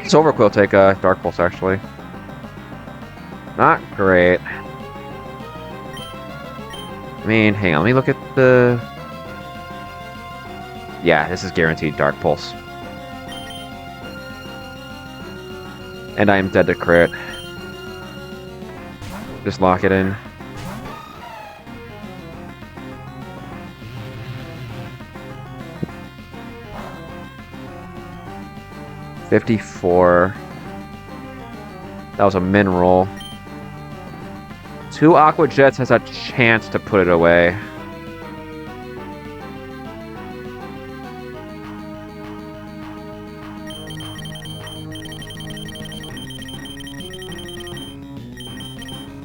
Silverquill will take a Dark Pulse, actually. Not great. I mean, hang on, let me look at the... Yeah, this is guaranteed Dark Pulse. And I am dead to crit. Just lock it in. $54. That was a min roll. 2 Aqua Jets has a chance to put it away.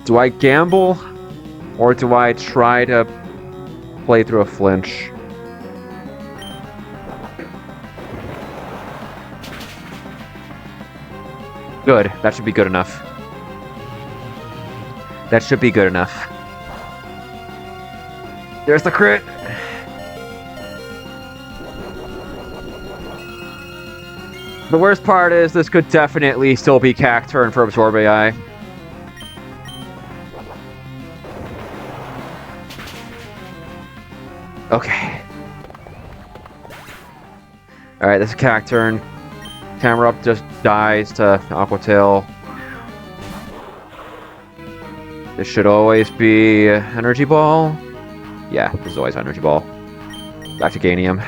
Do I gamble? Or do I try to play through a flinch? Good. That should be good enough. That should be good enough. There's the crit! The worst part is this could definitely still be CAC turn for Absorb AI. Okay. Alright, this is CAC turn. Camera up just dies to Aqua Tail. This should always be Energy Ball. Yeah, this is always Energy Ball. Back to Ganium.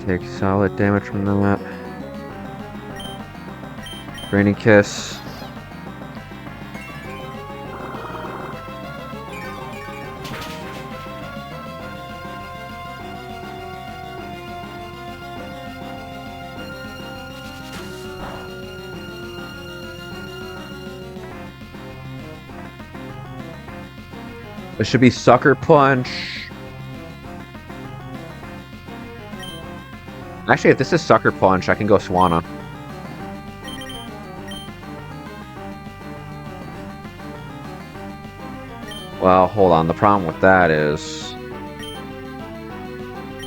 Take solid damage from that. Raining Kiss. This should be Sucker Punch. Actually, if this is Sucker Punch, I can go Swanna. Well, hold on. The problem with that is...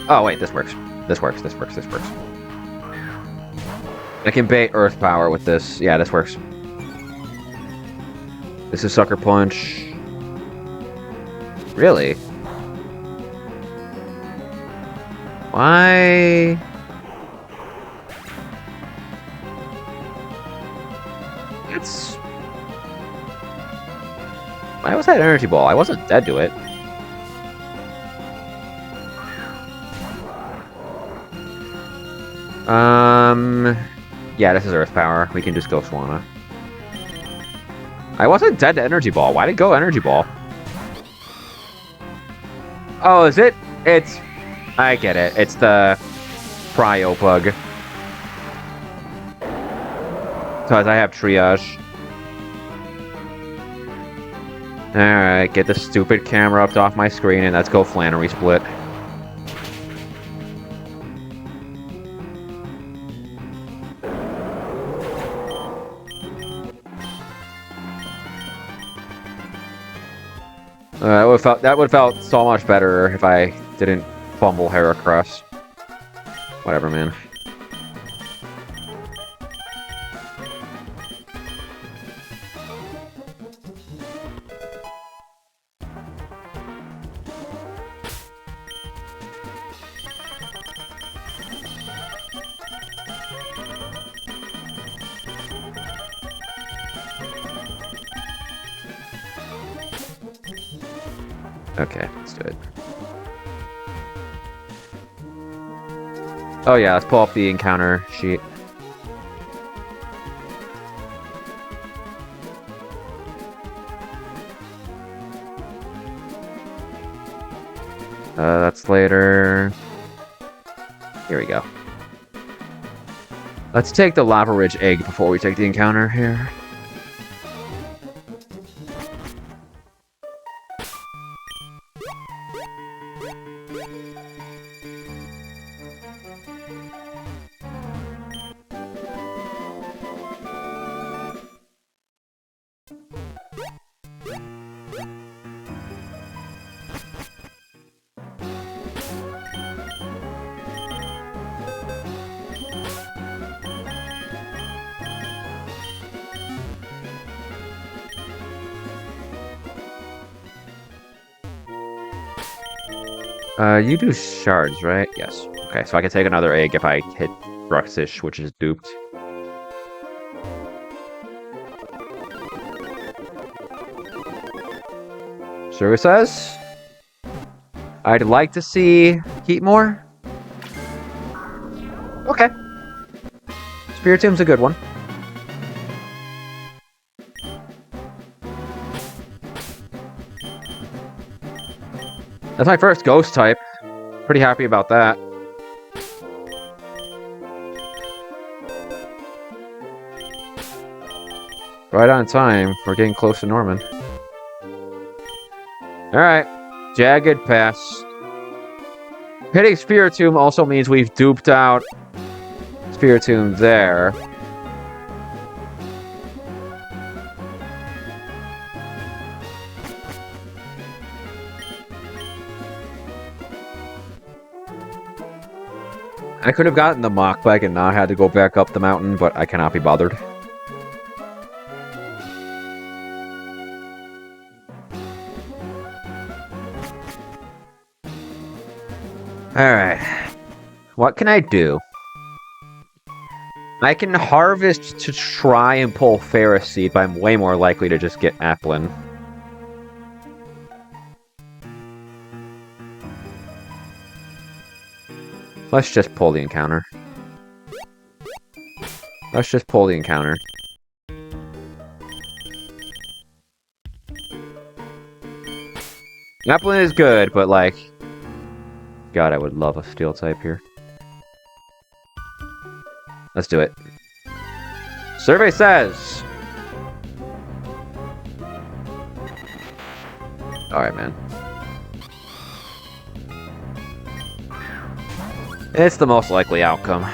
Oh, wait. This works. This works. This works. This works. I can bait Earth Power with this. Yeah, this works. This is Sucker Punch. Really? Why? It's... Why was that Energy Ball? I wasn't dead to it. Yeah, this is Earth Power. We can just go Swanna. I wasn't dead to Energy Ball. Why did it go Energy Ball? Oh, is it? It's... I get it. It's the Cryo Bug. Because I have Triage. Alright, get the stupid camera up off my screen and let's go Flannery Split. That would have felt so much better if I didn't fumble Heracross. Whatever, man. Okay, let's do it. Oh yeah, let's pull up the encounter sheet. That's later. Here we go. Let's take the Lava Ridge egg before we take the encounter here. You do shards, right? Yes. Okay, so I can take another egg if I hit Bruxish, which is duped. Sugar says, I'd like to see Heat more. Okay. Spiritom's a good one. That's my first ghost type. Pretty happy about that. Right on time. We're getting close to Norman. Alright. Jagged Pass. Hitting Spiritomb also means we've duped out Spiritomb there. I could have gotten the Mach Bike and not had to go back up the mountain, but I cannot be bothered. Alright. What can I do? I can harvest to try and pull Ferris Seed, but I'm way more likely to just get Applin. Let's just pull the encounter. Let's just pull the encounter. Applin is good, but like... God, I would love a steel type here. Let's do it. Survey says... Alright, man. It's the most likely outcome.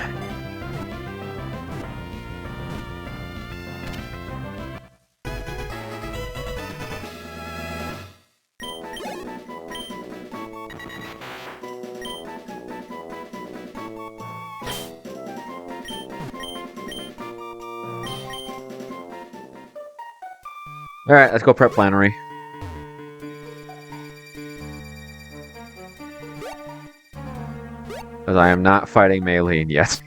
Alright, let's go prep Flannery. Because I am not fighting Maylene yet.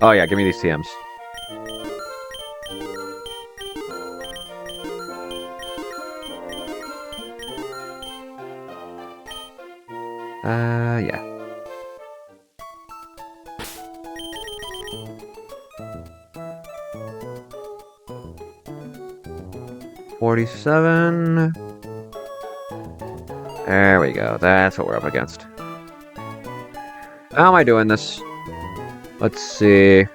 Oh yeah, give me these TMs. Yeah. $47. There we go. That's what we're up against. How am I doing this? Let's see.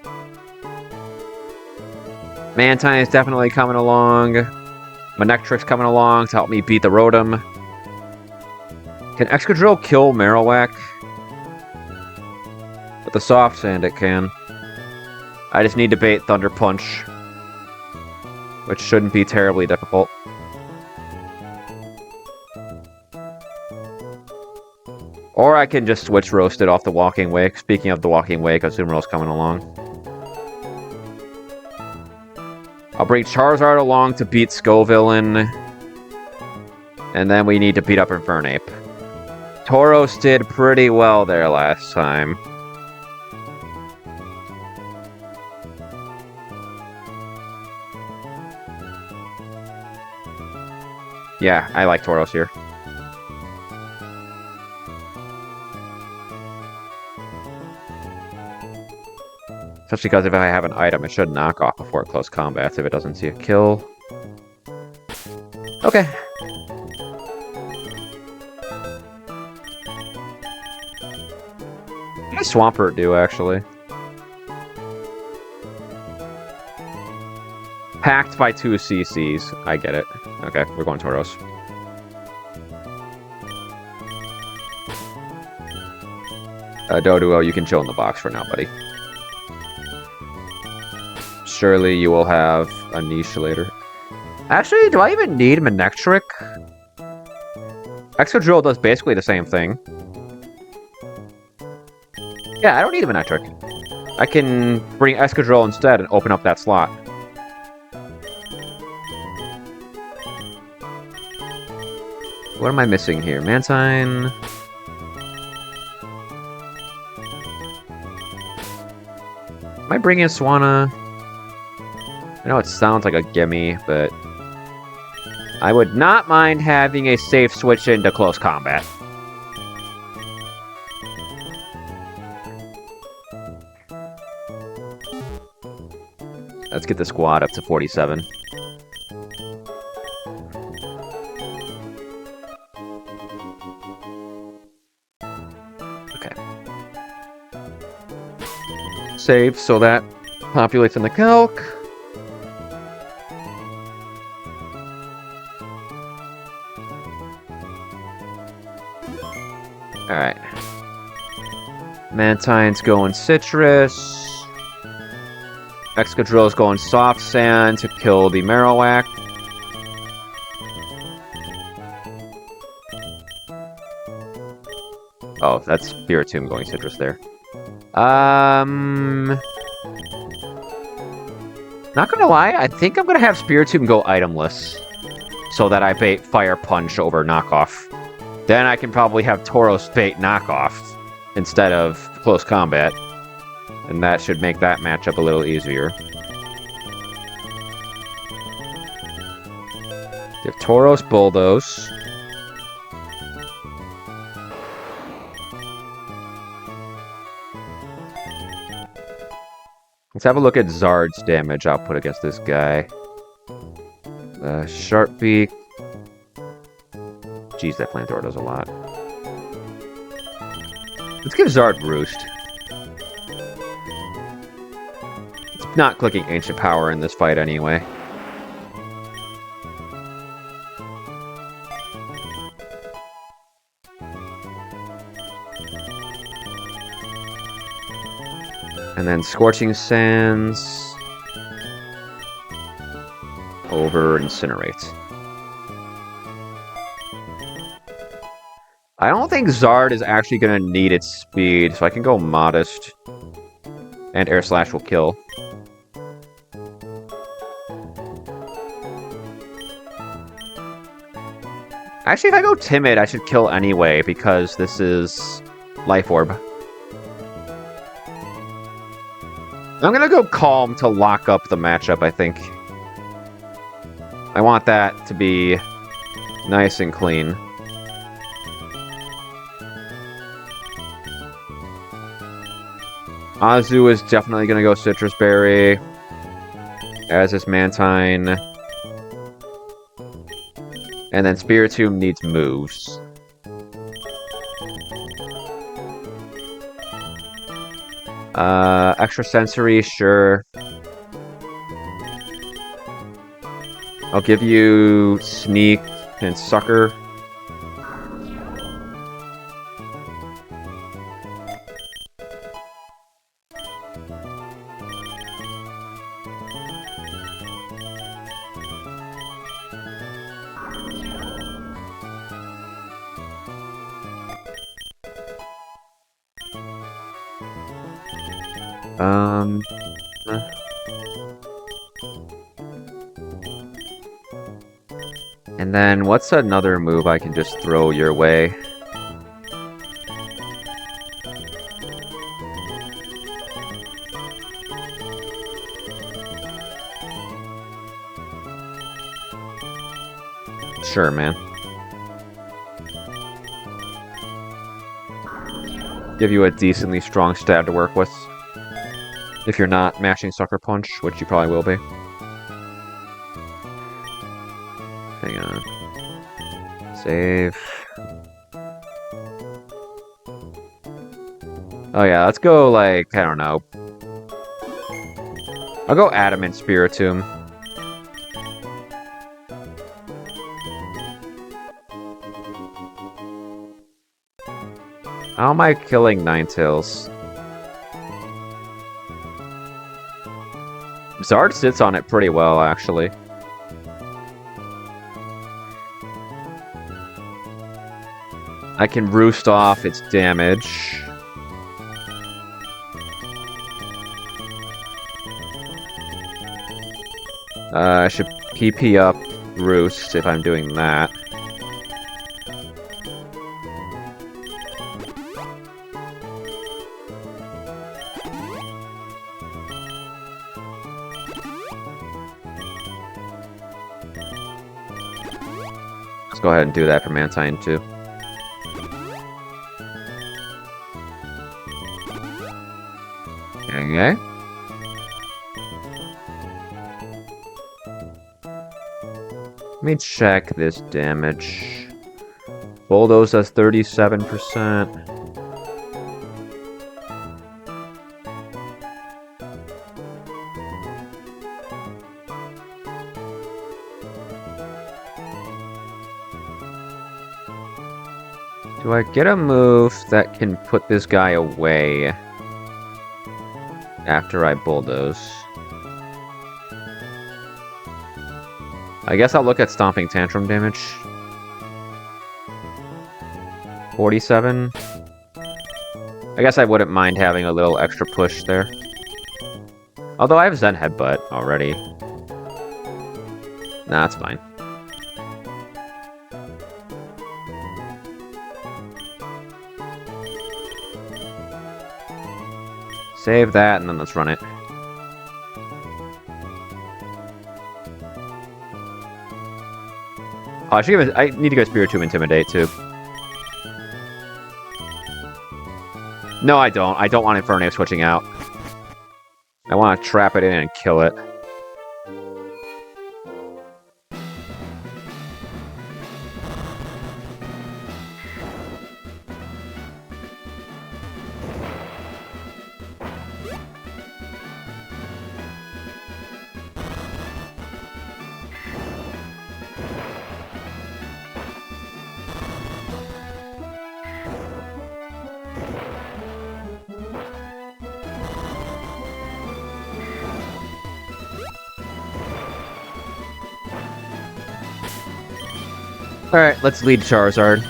Mantine is definitely coming along. Manectric's coming along to help me beat the Rotom. Can Excadrill kill Marowak? With the Soft Sand it can. I just need to bait Thunder Punch, which shouldn't be terribly difficult. Or I can just switch Roasted off the Walking Wake. Speaking of the Walking Wake, Azumarill's coming along. I'll bring Charizard along to beat Scovillain. And then we need to beat up Infernape. Tauros did pretty well there last time. Yeah, I like Tauros here. Especially because if I have an item, it should knock off before close combats if it doesn't see a kill. Okay. What does Swampert do, actually? Packed by 2 CCs. I get it. Okay, we're going Tauros. Doduo, you can chill in the box for now, buddy. Surely you will have a niche later. Actually, do I even need Manectric? Excadrill does basically the same thing. Yeah, I don't need a Manectric. I can bring Excadrill instead and open up that slot. What am I missing here? Mantine... Am I bringing Swanna? I know it sounds like a gimme, but... I would not mind having a safe switch into close combat. Let's get the squad up to 47. Okay. Save so that populates in the calc. Alright. Mantine's going Citrus. Excadrill's going Soft Sand to kill the Marowak. Oh, that's Spiritomb going Citrus there. Not gonna lie, I think I'm gonna have Spiritomb go itemless. So that I bait Fire Punch over Knockoff. Then I can probably have Tauros bait Knockoff instead of Close Combat. And that should make that matchup a little easier. Give Tauros Bulldoze. Let's have a look at Zard's damage output against this guy. Sharp Beak. Jeez, that Flamethrower does a lot. Let's give Zard Roost. It's not clicking Ancient Power in this fight anyway. And then Scorching Sands over Incinerate. I don't think Zard is actually going to need its speed, so I can go Modest. And Air Slash will kill. Actually, if I go Timid, I should kill anyway, because this is Life Orb. I'm gonna go Calm to lock up the matchup, I think. I want that to be nice and clean. Azu is definitely gonna go Citrus Berry, as is Mantine. And then Spiritomb needs moves. Extrasensory, sure. I'll give you Sneak and Sucker. And then what's another move I can just throw your way? Sure, man. Give you a decently strong stab to work with. If you're not mashing Sucker Punch, which you probably will be. Hang on. Save. Oh yeah, let's go, like, I don't know. I'll go Adamant Spiritomb. How am I killing Ninetales? Zard sits on it pretty well, actually. I can roost off its damage. I should PP up Roost if I'm doing that. Let's go ahead and do that for Mantine too. Okay. Let me check this damage. Bulldoze does 37%. Do I get a move that can put this guy away after I bulldoze? I guess I'll look at Stomping Tantrum damage. 47. I guess I wouldn't mind having a little extra push there. Although I have Zen Headbutt already. Nah, that's fine. Save that, and then let's run it. Oh, I need to go Spirit to Intimidate, too. No, I don't. I don't want Infernape switching out. I want to trap it in and kill it. Alright, let's lead Charizard.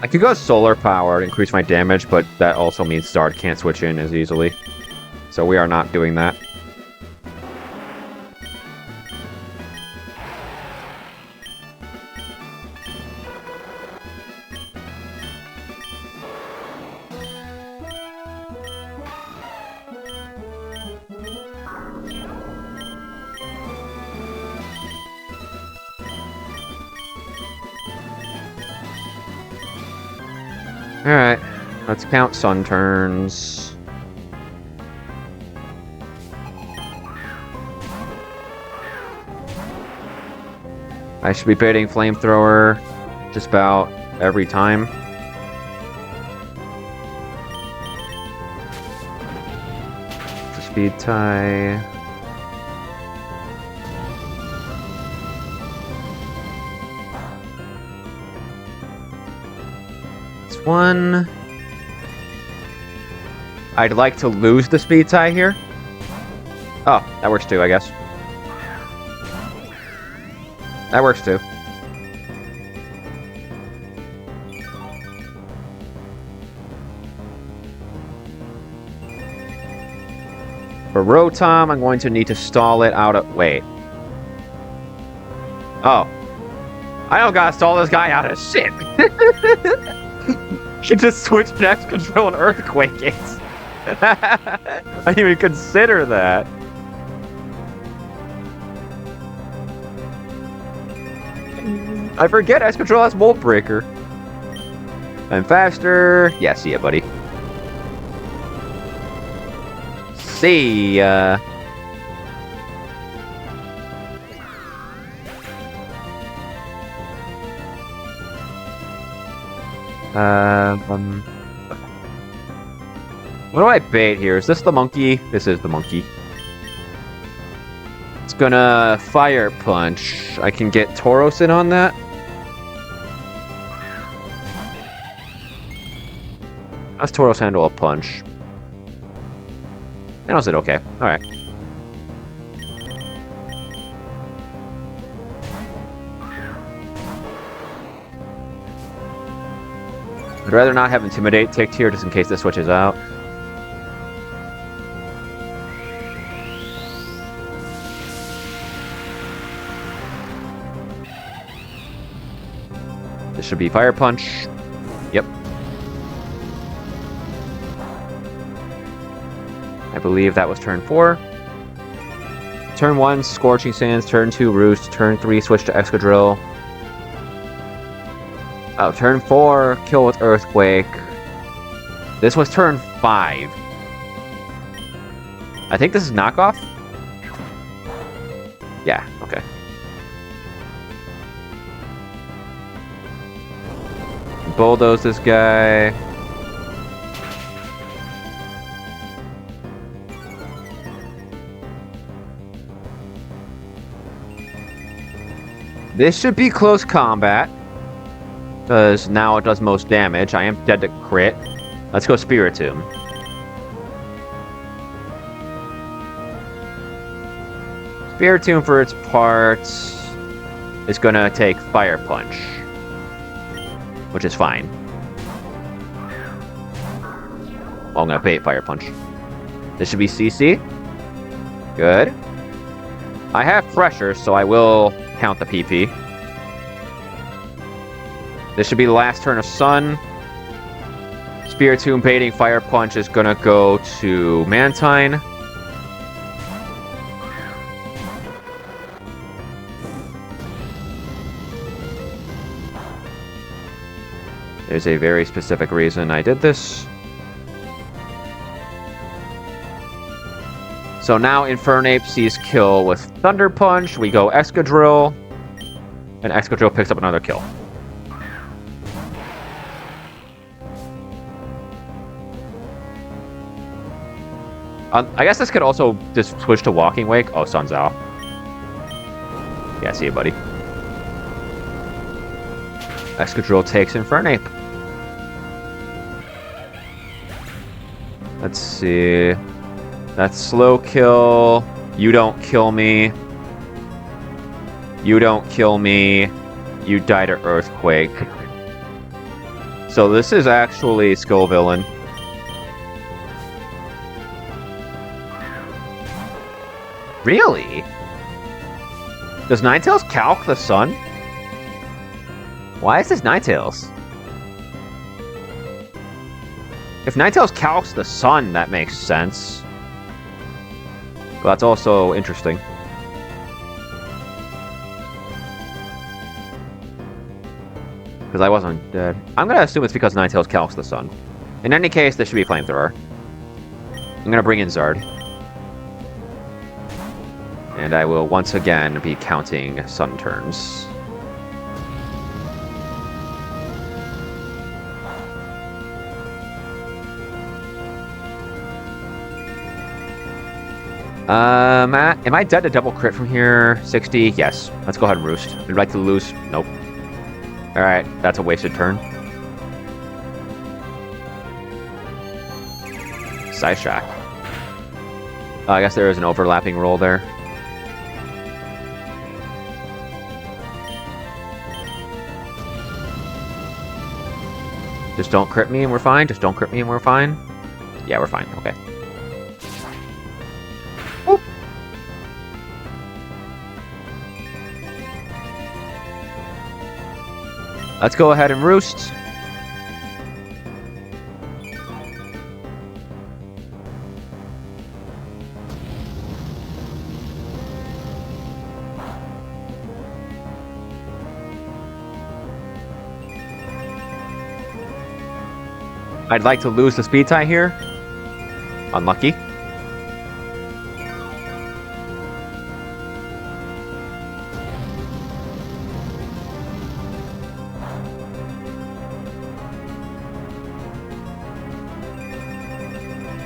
I could go Solar Power to increase my damage, but that also means Zard can't switch in as easily. So we are not doing that. Alright, let's count Sun turns. I should be baiting Flamethrower just about every time. The Speed tie. One. I'd like to lose the Speed tie here. Oh, that works too, I guess. That works too. For Rotom, I'm going to need to stall it out of... Wait. Oh. I don't gotta stall this guy out of shit. He just switched Next Control and Earthquake Gates. I didn't even consider that. I forget X Control has Mold Breaker. I'm faster. Yeah, see ya, buddy. See ya. What do I bait here? Is this the monkey? This is the monkey. It's gonna Fire Punch. I can get Tauros in on that. How's Tauros handle a punch? Handles it okay. Alright. I'd rather not have Intimidate ticked here just in case this switches out. This should be Fire Punch. Yep. I believe that was turn 4. Turn 1, Scorching Sands. Turn 2, Roost. Turn 3, switch to Excadrill. Oh, turn 4, kill with Earthquake. This was turn 5. I think this is knockoff? Yeah, okay. Bulldoze this guy. This should be close combat. because now it does most damage. I am dead to crit. Let's go Spiritomb. Spiritomb, for its part, is gonna take Fire Punch, which is fine. Oh, I'm gonna bait Fire Punch. This should be CC. Good. I have Pressure, so I will count the PP. This should be the last turn of Sun. Spiritomb baiting Fire Punch is gonna go to Mantine. There's a very specific reason I did this. So now Infernape sees kill with Thunder Punch. We go Excadrill. And Excadrill picks up another kill. I guess this could also just switch to Walking Wake. Oh, Sun's out. Yeah, see you, buddy. Excadrill takes Infernape. Let's see. That's slow kill. You don't kill me. You don't kill me. You die to Earthquake. So this is actually Skull Villain. Really? Does Ninetales calc the Sun? Why is this Ninetales? If Ninetales calcs the Sun, that makes sense. But that's also interesting. Because I wasn't dead. I'm going to assume it's because Ninetales calcs the Sun. In any case, this should be Flamethrower. I'm going to bring in Zard. And I will once again be counting Sun turns. Am I dead to double crit from here? 60? Yes. Let's go ahead and roost. Would you like to lose? Nope. Alright, that's a wasted turn. Psyshock. I guess there is an overlapping roll there. Just don't crit me and we're fine? Just don't crit me and we're fine? Yeah, we're fine. Okay. Whoop. Let's go ahead and roost. I'd like to lose the speed tie here. Unlucky.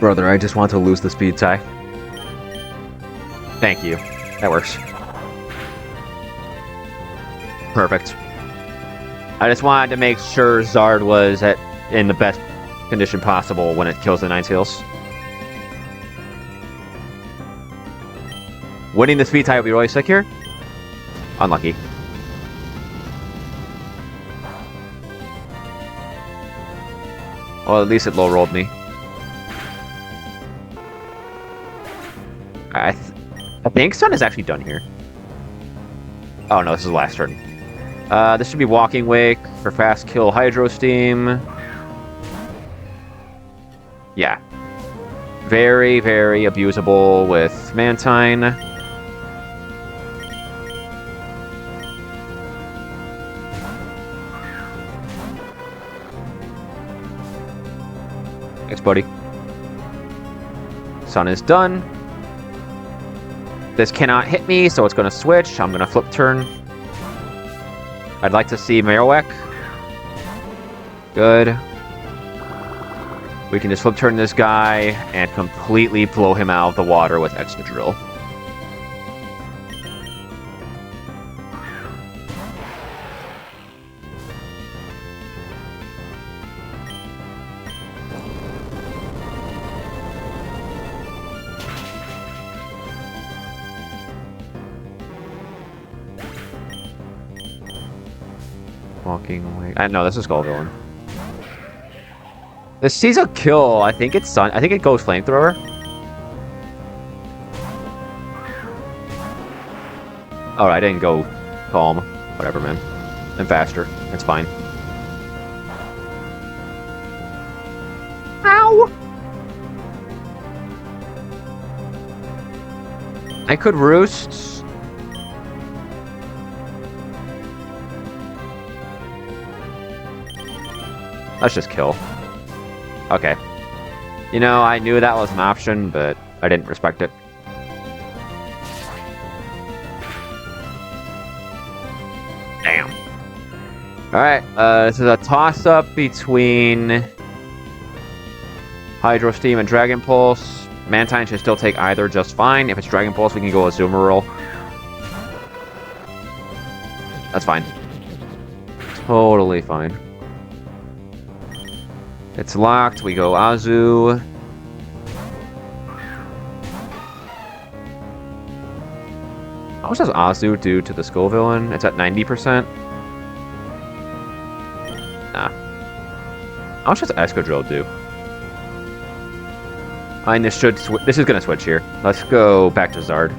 Brother, I just want to lose the speed tie. Thank you. That works. Perfect. I just wanted to make sure Zard was in the best condition possible when it kills the Ninetales. Winning the speed tie would be really sick here. Unlucky. Well, at least it low rolled me. I think Sun is actually done here. Oh no, this is the last turn. This should be Walking Wake for fast kill Hydro Steam. Yeah. Very, very abusable with Mantine. Thanks, buddy. Sun is done. This cannot hit me, so it's going to switch. I'm going to flip turn. I'd like to see Marowak. Good. We can just flip turn this guy and completely blow him out of the water with Excadrill. Walking away. I know this is Skull Villain. This sees a kill. I think it's Sun. I think it goes Flamethrower. Oh, I didn't go Calm. Whatever, man. I'm faster. It's fine. Ow! I could Roost. Let's just kill. Okay. You know, I knew that was an option, but I didn't respect it. Damn. Alright, this is a toss-up between Hydro Steam and Dragon Pulse. Mantine should still take either just fine. If it's Dragon Pulse, we can go Azumarill. That's fine. Totally fine. It's locked. We go Azu. How much does Azu do to the Skull Villain? It's at 90%. Nah. How much does Escadrille do? And this is gonna switch here. Let's go back to Zard.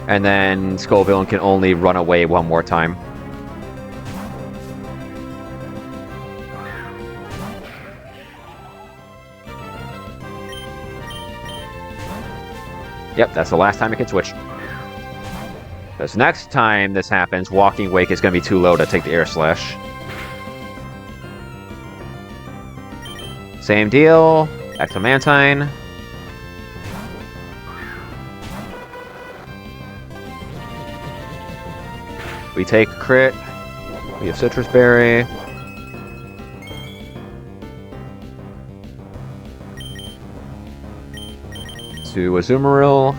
And then Skull Villain can only run away one more time. Yep, that's the last time it can switch. Because next time this happens, Walking Wake is going to be too low to take the Air Slash. Same deal. Back to Mantine. We take crit. We have Citrus Berry. To Azumarill.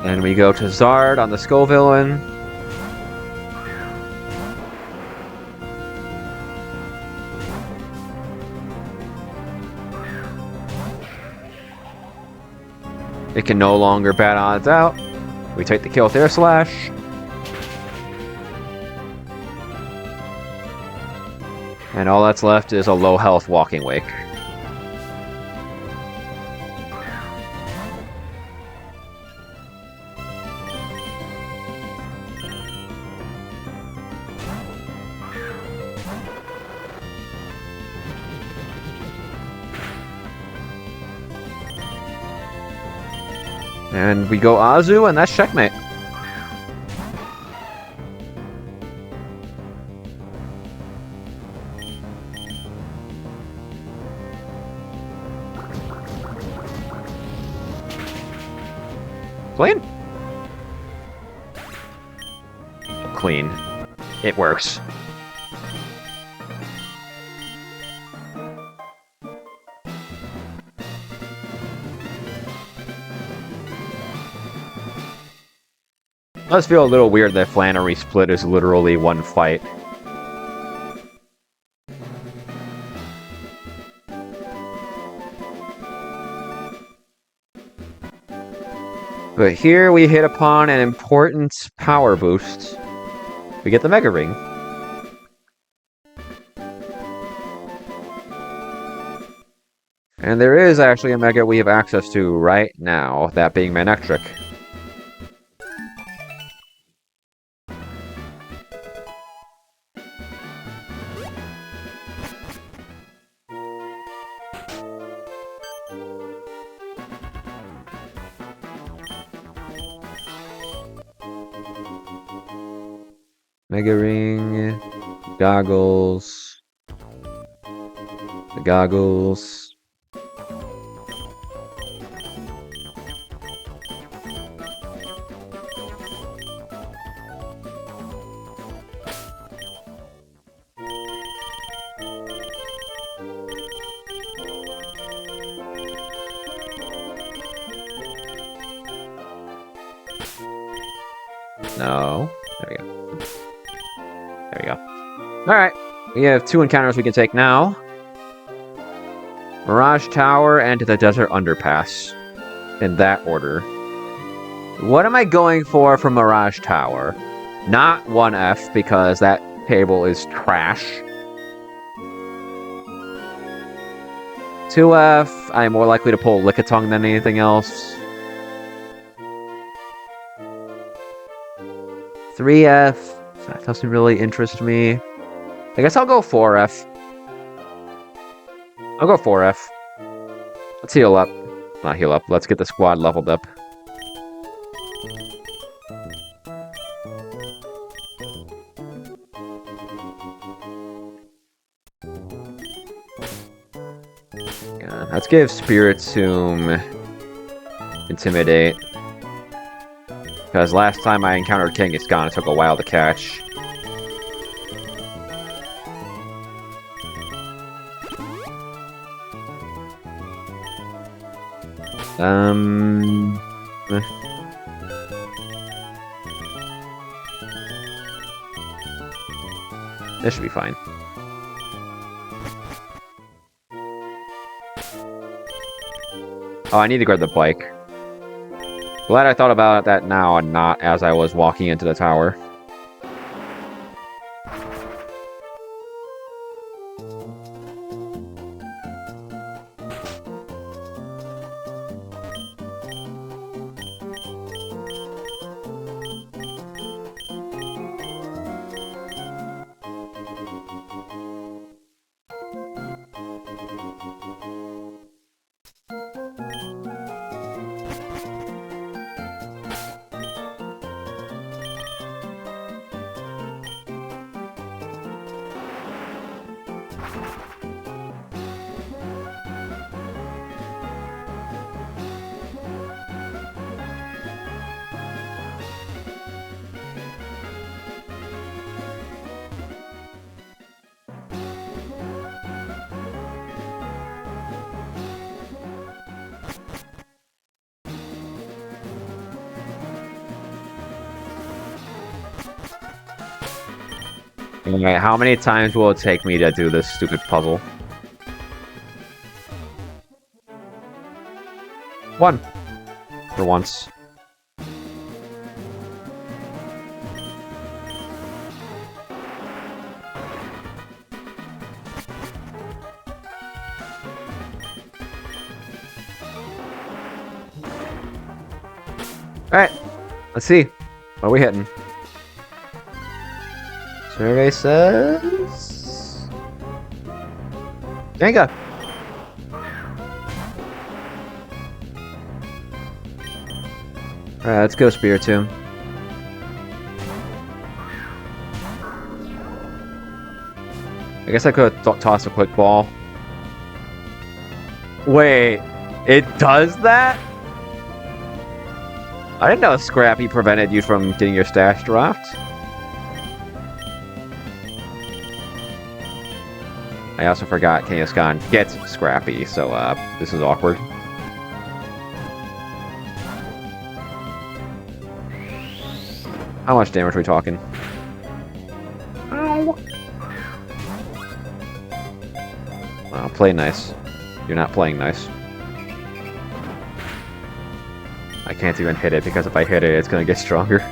Then we go to Zard on the Skull Villain. It can no longer bat odds out. We take the kill with Air Slash. And all that's left is a low health Walking Wake. And we go Azu, and that's checkmate. Clean? Clean. It works. It does feel a little weird that Flannery split is literally one fight. But here we hit upon an important power boost. We get the Mega Ring. And there is actually a Mega we have access to right now, that being Manectric. Mega Ring, goggles, the goggles. No, there we go. There we go. Alright, we have 2 encounters we can take now. Mirage Tower and the Desert Underpass. In that order. What am I going for Mirage Tower? Not 1F, because that table is trash. 2F, I'm more likely to pull Lickitung than anything else. 3F, that doesn't really interest me. I guess I'll go 4F. I'll go 4F. Let's heal up. Not heal up. Let's get the squad leveled up. Yeah, let's give Spiritomb Intimidate. Because last time I encountered Kangaskhan, it took a while to catch. This should be fine. Oh, I need to grab the bike. Glad I thought about that now and not as I was walking into the tower. Alright, how many times will it take me to do this stupid puzzle? 1. For once. Alright, let's see. What are we hitting? Survey says... Jenga! Alright, let's go Spiritomb. I guess I could toss a quick ball. Wait, it does that? I didn't know Scrappy prevented you from getting your stash dropped. I also forgot Kangaskhan gets Scrappy, so this is awkward. How much damage are we talking? Ow. Wow, play nice. You're not playing nice. I can't even hit it, because if I hit it, it's gonna get stronger.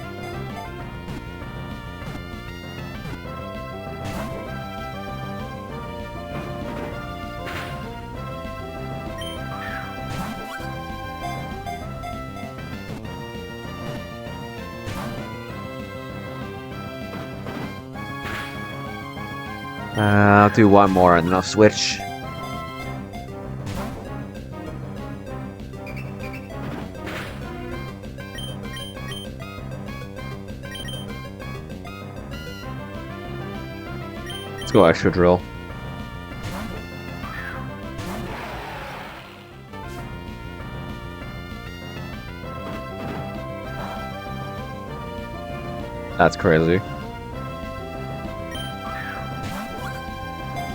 I'll do one more and then I'll switch. Let's go extra drill. That's crazy.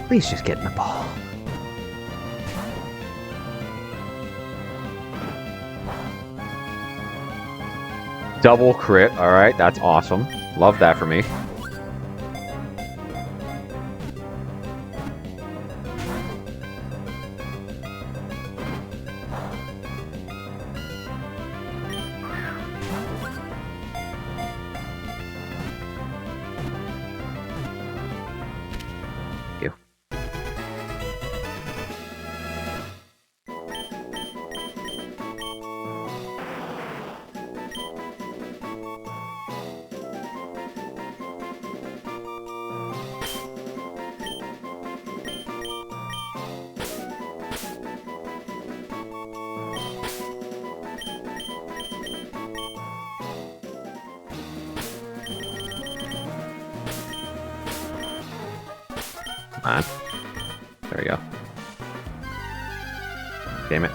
Please just get in the ball. Double crit, alright, that's awesome. Love that for me. on. There we go. Damn it.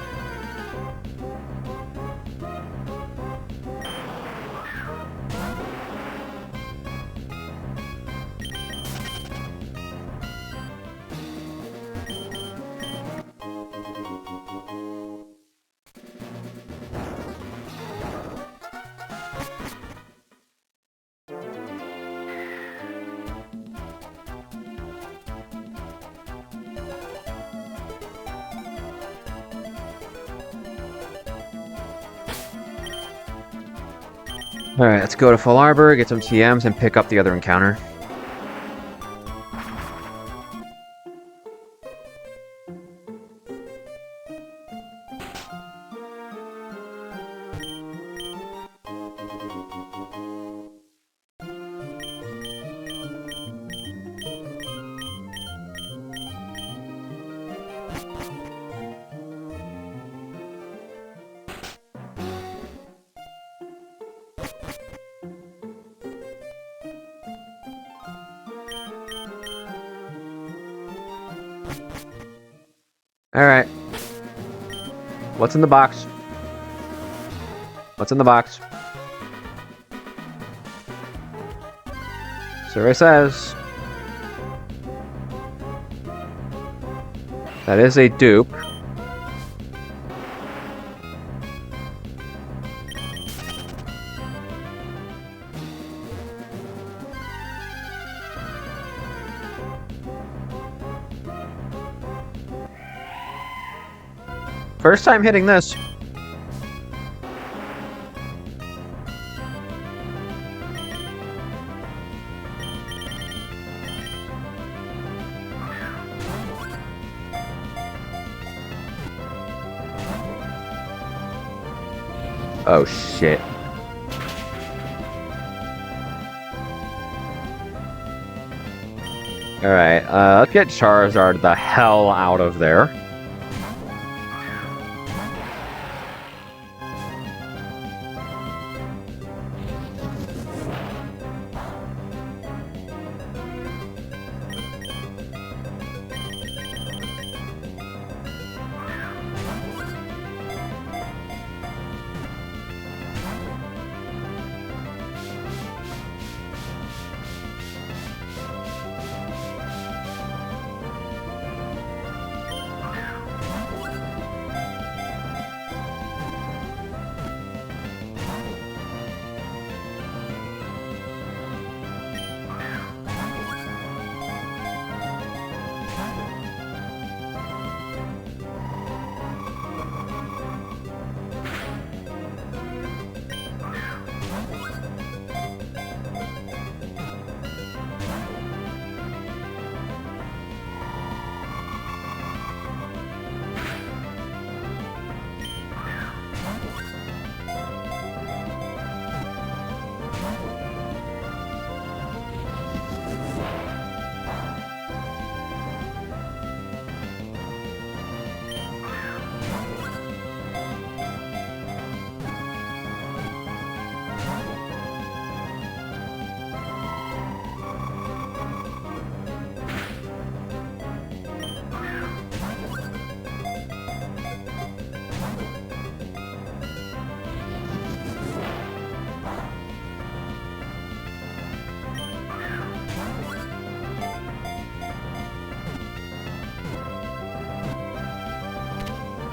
Alright, let's go to Full Arbor, get some TMs, and pick up the other encounter. Alright. What's in the box? What's in the box? Survey says that is a dupe. First time hitting this. Oh shit. Alright, let's get Charizard the hell out of there.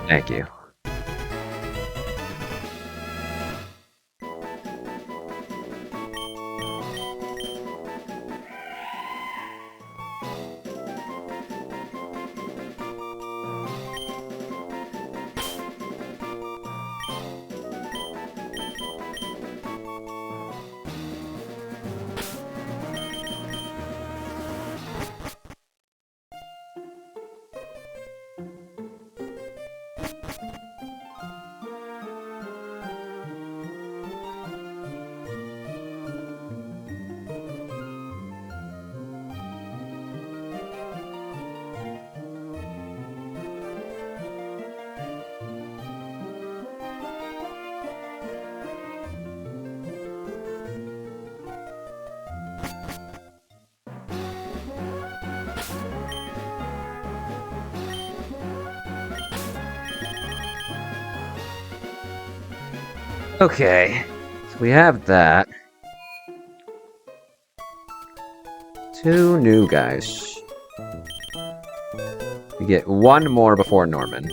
Thank you. Okay, so we have that. 2 new guys. We get 1 more before Norman.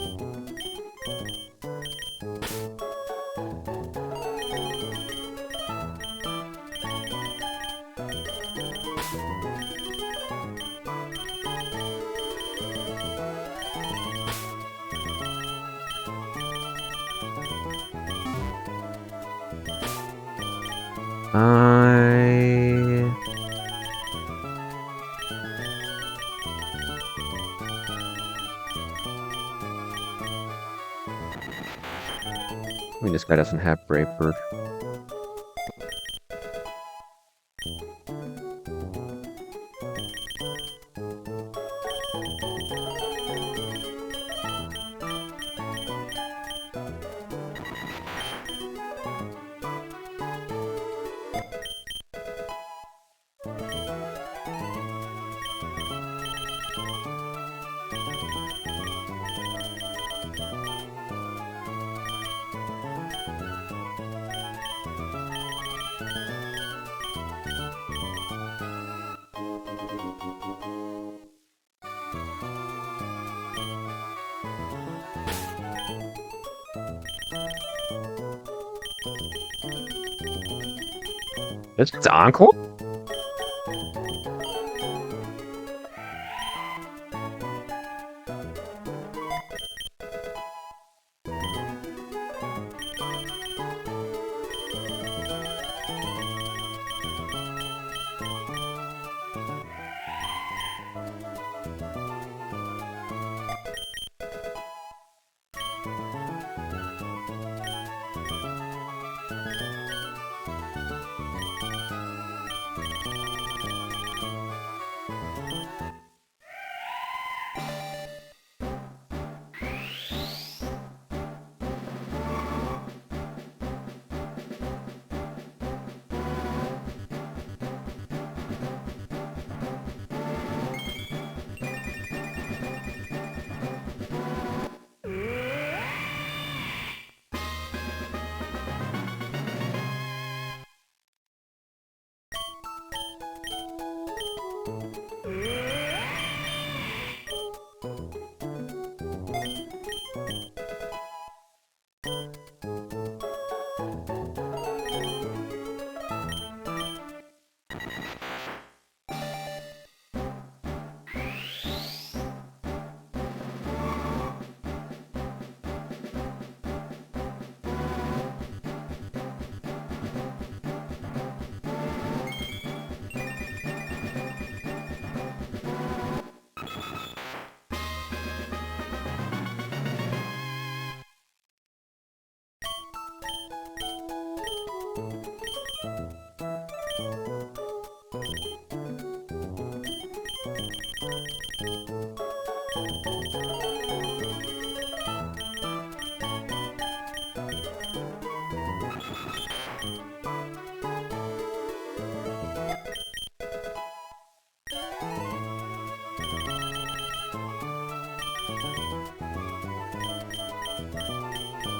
I mean, this guy doesn't have Brave Bird. It's Encore?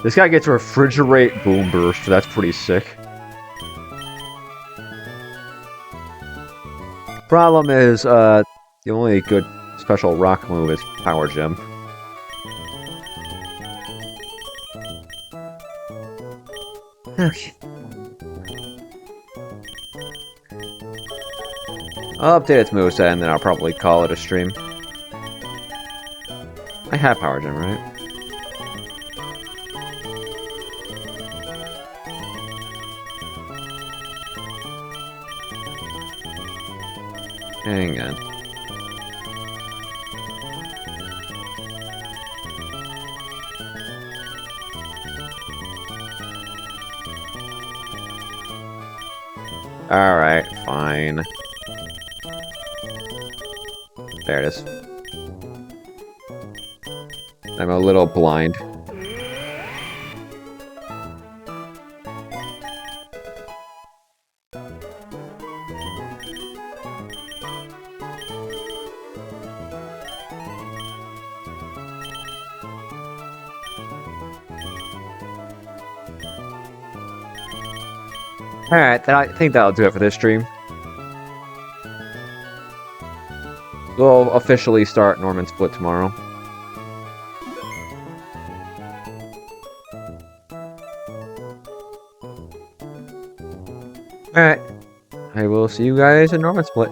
This guy gets refrigerate boom burst. That's pretty sick. Problem is, the only good special rock move is Power Gem. Okay. I'll update its moveset and then I'll probably call it a stream. I have Power Gem, right? Hang on. Alright, fine. There it is. I'm a little blind. Alright, then I think that'll do it for this stream. We'll officially start Norman Split tomorrow. Alright. I will see you guys in Norman Split.